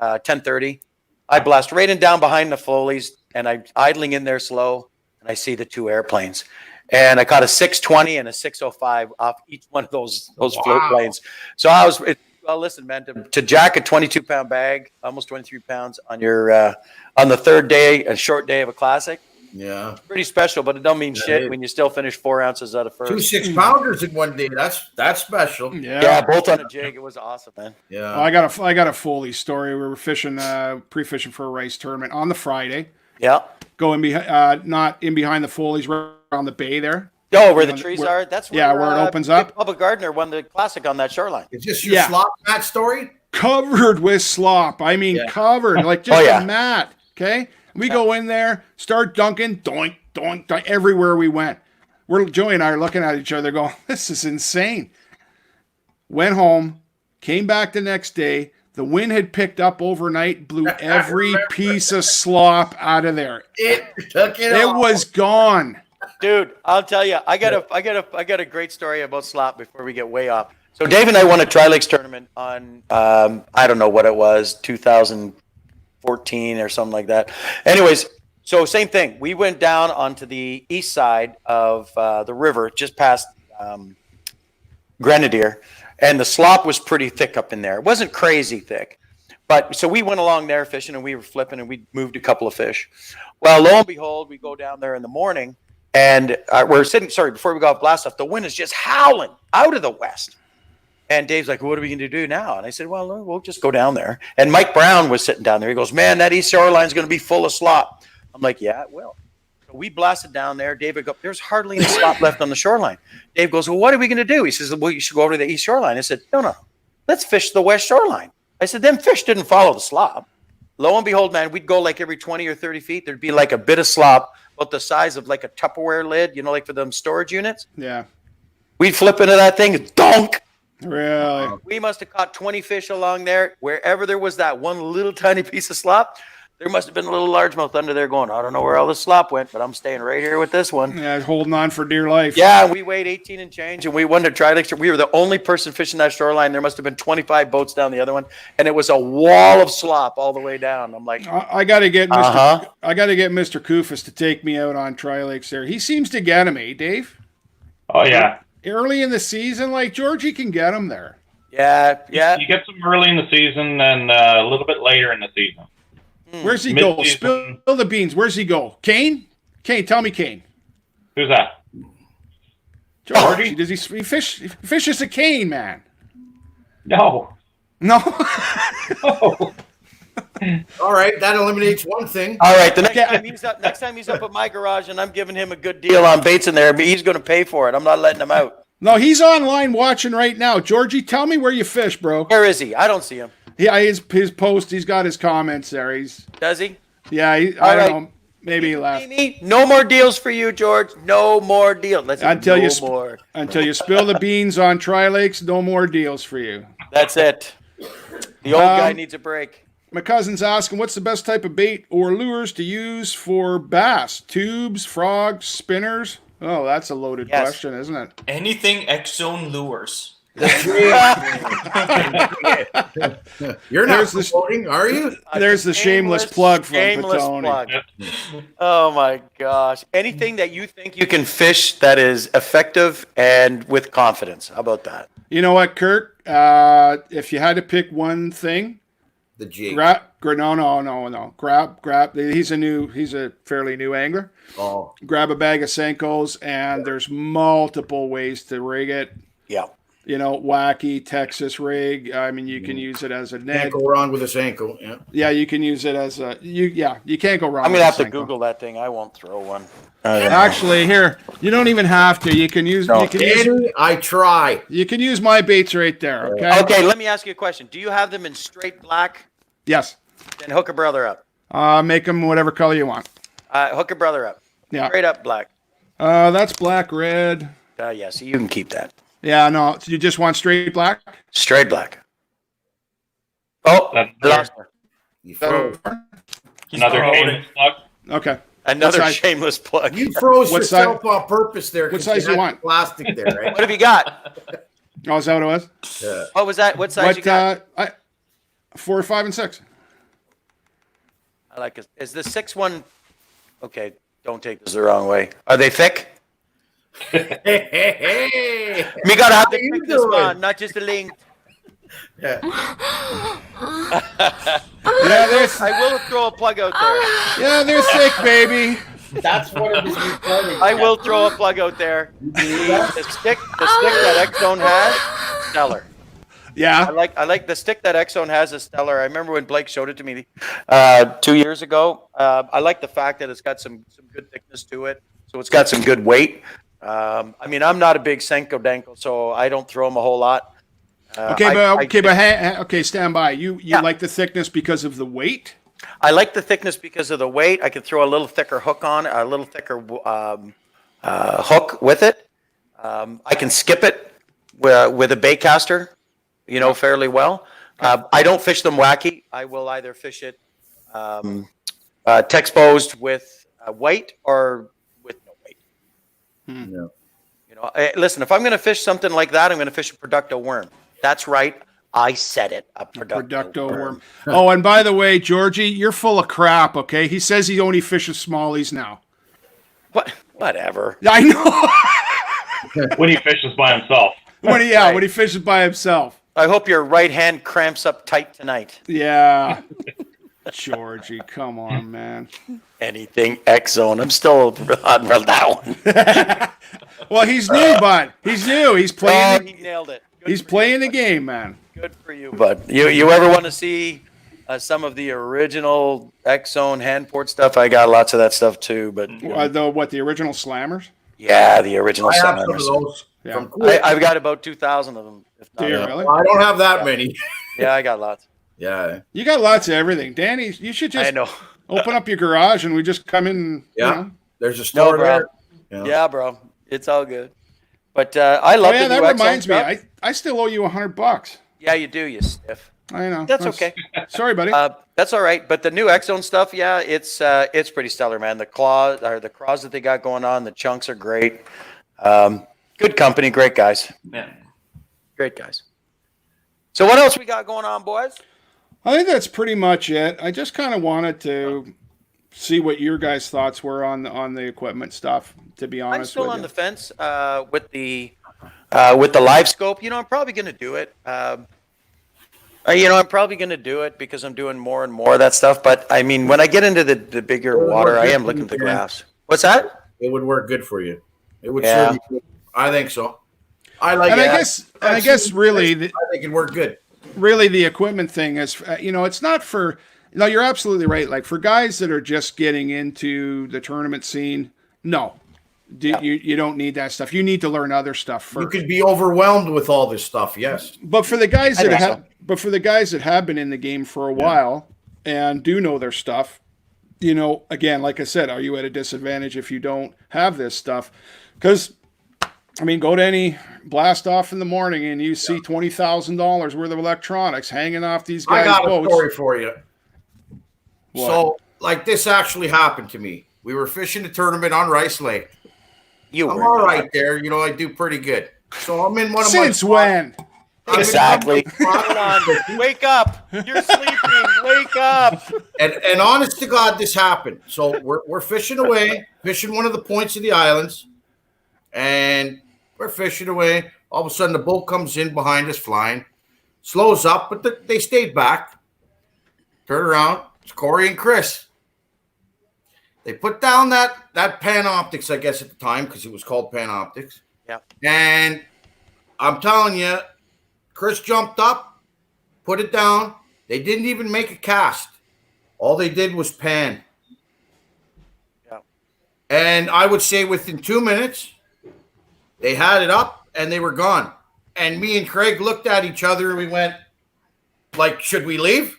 10:30. I blast right in down behind the Foley's, and I'm idling in there slow, and I see the 2 airplanes. And I caught a 620 and a 605 off each one of those float planes. So I was... Well, listen, man, to jack a 22-pound bag, almost 23 pounds on your on the 3rd day, a short day of a Classic. Yeah. It's pretty special, but it don't mean shit when you still finish 4 ounces out of first. 2 6-pounders in one day. That's special. Yeah, both on a jig. It was awesome, man. Yeah. Well, I got a Foley story. We were fishing, pre-fishing for a rice tournament on the Friday. Yeah. Going not in behind the Foley's, right on the bay there. Oh, where the trees are? That's where, where it opens up. Bubba Gardner won the Classic on that shoreline. Is this your slop mat story? Covered with slop. I mean, covered. Like just a mat. Okay? We go in there, start dunking, doink, doink, doink, everywhere we went. Joey and I are looking at each other going, this is insane. Went home, came back the next day. The wind had picked up overnight, blew every piece of slop out of there. It took it It off. was gone. Dude, I'll tell you, I got a great story about slop before we get way off. So Dave and I won a Tri-Lakes tournament on I don't know what it was, 2014 or something like that. Anyways, so same thing. We went down onto the east side of the river, just past Grenadier, and the slop was pretty thick up in there. It wasn't crazy thick. But so we went along there fishing, and we were flipping, and we moved a couple of fish. Well, lo and behold, we go down there in the morning, and we're sitting. Sorry, before we go off blast off, the wind is just howling out of the west. And Dave's like, "What are we going to do now?" And I said, "Well, we'll just go down there." And Mike Brown was sitting down there. He goes, "Man, that east shoreline is going to be full of slop." I'm like, "Yeah, it will." So we blasted down there. David goes, "There's hardly any slop left on the shoreline." Dave goes, "Well, what are we going to do?" He says, "Well, you should go over to the east shoreline." I said, "No, let's fish the west shoreline." I said, "Them fish didn't follow the slop." Lo and behold, man, we'd go like every 20 or 30 feet. There'd be like a bit of slop about the size of like a Tupperware lid, like for them storage units. Yeah. We'd flip into that thing, donk. Really? We must have caught 20 fish along there. Wherever there was that one little tiny piece of slop, there must have been a little largemouth under there going, "I don't know where all the slop went, but I'm staying right here with this one." Yeah, holding on for dear life. Yeah, we weighed 18 and change, and we won to try. We were the only person fishing that shoreline. There must have been 25 boats down the other one, and it was a wall of slop all the way down. I'm like, I got to get Mr. I got to get Mr. Kufis to take me out on Tri-Lakes there. He seems to get him, Dave? Oh, yeah. Early in the season, like Georgie can get him there. yeah. You get some early in the season and a little bit later in the season. Where's he go? Mid-season. Spill the beans. Where's he go? Kane? Kane, tell me Kane. Who's that? Georgie? Does he fish? He fishes a cane, man. No. No. No. All right, that eliminates one thing. All right, the next time he's up at my garage, and I'm giving him a good deal on baits in there, but he's going to pay for it. I'm not letting him out. No, he's online watching right now. Georgie, tell me where you fish, bro. Where is he? I don't see him. Yeah, his post. He's got his comments there. Does he? Yeah. I All right. don't know. Maybe he left. No more deals for you, George. No more deals. Until you spill the beans on Tri-Lakes, no more deals for you. That's it. The old guy needs a break. My cousin's asking, what's the best type of bait or lures to use for bass? Tubes, frogs, spinners? Oh, that's a loaded question, isn't it? Anything X-Zone lures. You're not promoting, are you? There's the shameless plug from Petone. Oh my gosh. Anything that you think you can fish that is effective and with confidence. How about that? You know what, Kurt? If you had to pick one thing, The jig. no. Grab. He's a fairly new angler. Oh. Grab a bag of Senkos, and there's multiple ways to rig it. Yeah. Wacky Texas rig. I mean, you can use it as a net. Can't go wrong with a Senko. Yeah. Yeah, you can use it as a. You can't go wrong. I'm gonna have with to Senko. Google that thing. I won't throw one. Actually, here you don't even have to. You can use. I try. You can use my baits right there. Okay. Okay. Let me ask you a question. Do you have them in straight black? Yes. Then hook a brother up. Make them whatever color you want. Hook a brother up. Yeah. Straight up black. That's black, red. Yeah. So you can keep that. Yeah. No. You just want straight black. Straight black. Oh, That's You froze. another shameless plug. Okay. another size? shameless plug. You froze What yourself size- on purpose there. what 'cause size you you had want? Plastic there, right? What have you got? Oh, is that what it was? Yeah. What was that? What size you got? 4, 5, and 6. I like it. Is the 6 one? Okay, don't take this the wrong way. Are they thick? Hey. We gotta have the you thickness, doing? man, not just the length. Yeah. Yeah, there's. I will throw a plug out there. Yeah, they're thick, baby. That's what it was recording. I will throw a plug out there. The stick that X-Zone has, stellar. Yeah. I like the stick that X-Zone has is stellar. I remember when Blake showed it to me 2 years ago. I like the fact that it's got some good thickness to it, so it's got some good weight. I mean, I'm not a big Senko Danko, so I don't throw them a whole lot. Okay, stand by. You Yeah. like the thickness because of the weight? I like the thickness because of the weight. I can throw a little thicker hook on, a little thicker hook with it. I can skip it with a bait caster, fairly well. I don't fish them wacky. I will either fish it texposed with weight or with no weight. Yeah. Listen, if I'm going to fish something like that, I'm going to fish a Producto worm. That's right. I said it. A Producto worm. Oh, and by the way, Georgie, you're full of crap, okay? He says he only fishes smallies now. What? Whatever. I know. When he fishes by himself. when he fishes by himself. I hope your right hand cramps up tight tonight. Yeah. Georgie, come on, man. Anything X Zone. I'm still on that one. Well, he's new, bud. He's new. He's playing. He nailed it. He's playing the game, man. Good for you, bud. You ever want to see some of the original X Zone hand port stuff? I got lots of that stuff too. But The original slammers? yeah, the original I have some of slammers. those. Yeah. From Cool. I've got about 2,000 of them. If not Do you more. really? I don't have that many. Yeah, I got lots. Yeah. You got lots of everything, Danny. You should just I know. open up your garage and we just come in. Yeah. You know. There's a store bro. there. Yeah, bro. It's all good. But I love Oh, yeah, the new that X Zone reminds me. stuff. I still owe you $100. Yeah, you do, you stiff. I know. That's okay. Sorry, buddy. That's all right. But the new X Zone stuff, yeah, it's pretty stellar, man. The claws that they got going on, the chunks are great. Good company, great guys. Yeah. Great guys. So what else we got going on, boys? I think that's pretty much it. I just kind of wanted to see what your guys' thoughts were on the equipment stuff. To be honest, I'm still with on you. the fence with the live scope. I'm probably going to do it. I'm probably going to do it because I'm doing more and more of that stuff. But I mean, when I get into the bigger water, I am looking at the graphs. What's that? It would work good for you. It would Yeah. serve you. I think so. I like And it. I guess really, I think it'd work good. really the equipment thing is, it's not for. No, you're absolutely right. Like for guys that are just getting into the tournament scene, no, you don't need that stuff. You need to learn other stuff first. You could be overwhelmed with all this stuff. Yes. But for the guys I that think have been in the game for a while and do know their stuff, again, like I said, are you at a disadvantage if you don't have this stuff? Because, I mean, go to any blast off in the morning and you see $20,000 worth of electronics hanging off these guys' I got boats. a story for you. What? So, like this actually happened to me. We were fishing a tournament on Rice Lake. You I'm were all not. right there. I do pretty good. So I'm in one of Since my when? I'm in Exactly. one of Hold my- on. Wake up. You're sleeping. Wake up. And honest to God, this happened. So we're fishing away, fishing one of the points of the islands, and we're fishing away. All of a sudden, the boat comes in behind us, flying, slows up, but they stayed back. Turn around, it's Corey and Chris. They put down that Panoptics, I guess at the time, because it was called Panoptics. Yeah. And I'm telling you, Chris jumped up, put it down. They didn't even make a cast. All they did was pan. Yeah. And I would say within 2 minutes, they had it up and they were gone. And me and Craig looked at each other and we went, like, should we leave?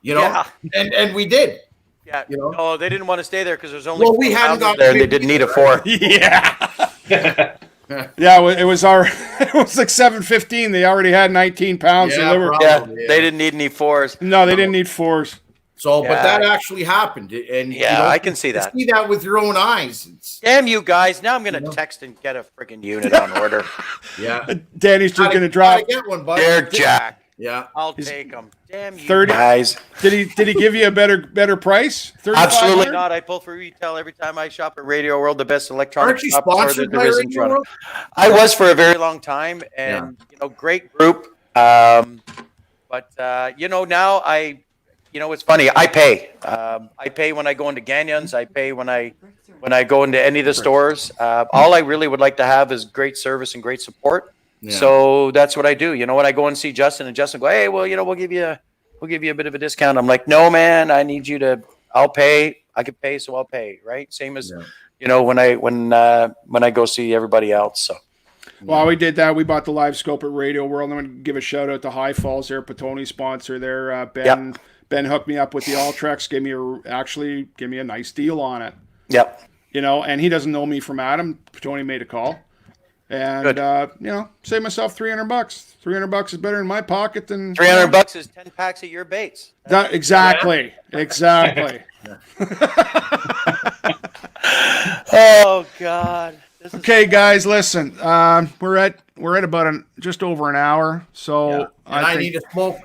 Yeah. And we did. Yeah. You know? No, they didn't want to stay there because there's only Well, we 4 hadn't pounders got there and they big didn't need a either, 4. Yeah. Yeah, it was it was like 7:15. They already had 19 pounds Yeah, delivered. probably. Yeah, they didn't need any 4s. No, they didn't need 4s. So, but Yeah. that actually happened. And Yeah, I can see you that. see that with your own eyes. Damn you guys. Now I'm going to text and get a freaking unit on order. Yeah. Danny's just going to drop. Gotta get one, buddy. They're Jack. Yeah. I'll take them. Damn you 30 guys. Did he give you a better price? Absolutely 3,500? not. I pull for retail every time I shop at Radio World, the best electronic Aren't you shop store sponsored that by there is in Radio Toronto. World? I was for a very long time, and great group. Now it's funny. I pay. I pay when I go into Ganyon's. I pay when I go into any of the stores. All I really would like to have is great service and great support. Yeah. So that's what I do. When I go and see Justin, and Justin go, hey, well, we'll give you a bit of a discount. I'm like, no, man, I need you to. I'll pay. I can pay, so I'll pay. Right? Same as when I go see everybody else. So. Well, we did that. We bought the live scope at Radio World. I'm going to give a shout out to High Falls, their Petone sponsor there. Ben hooked me up with the Ultrex, gave me a nice deal on it. Yep. And he doesn't know me from Adam. Petone made a call. And, save myself $300. $300 is better in my pocket than $300 is 10 packs of your baits. Exactly. Oh God. Okay, guys, listen. We're at about just over an hour, so I need to smoke.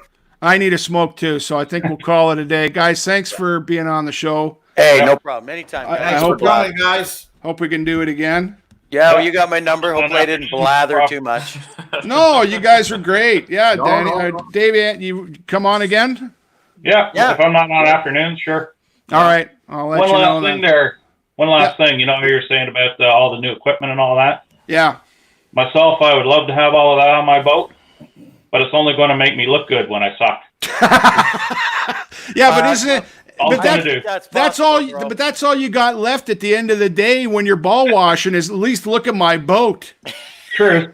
I need a smoke too, so I think we'll call it a day, guys. Thanks for being on the show. Hey, no problem. Anytime. Guys. Thanks for hope- coming, guys. Hope we can do it again. Yeah, well, you got my number. Hopefully I didn't blather too much. No, you guys are great. Yeah, No, Danny, no. Dave, you come on again? Yeah, Yeah. if I'm not on afternoons, sure. All right, I'll let One you know last thing then. there. One last thing. You know, you were saying about all the new equipment and all that. Yeah. Myself, I would love to have all of that on my boat, but it's only going to make me look good when I suck. Yeah, but isn't it? All But I'm gonna do. that's all. possible, bro. But that's all you got left at the end of the day when you're ball washing is at least look at my boat. True.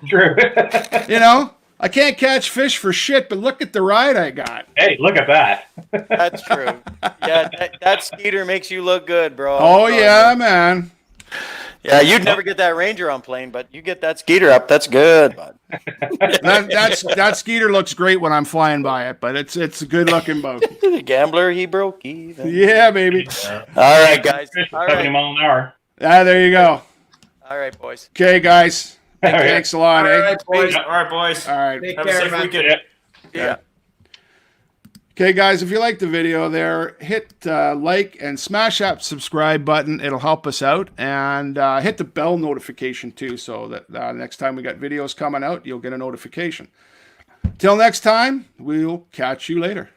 You know, I can't catch fish for shit, but look at the ride I got. Hey, look at that. That's true. Yeah, that Skeeter makes you look good, bro. Oh yeah, man. Yeah, you'd never get that Ranger on plane, but you get that Skeeter up. That's good, bud. That Skeeter looks great when I'm flying by it, but it's a good looking boat. The gambler, he broke even. Yeah, baby. All right, guys. Fish All at 70 right. miles an hour. Ah, there you go. All right, boys. Okay, guys. All right. Thanks a lot, All eh? right, boys. All right, boys. All right. Take Have a care, safe man. weekend. Yeah. Yeah. Okay, guys, if you like the video there, hit like and smash that subscribe button. It'll help us out. And hit the bell notification, too, so that next time we got videos coming out, you'll get a notification. Till next time, we'll catch you later.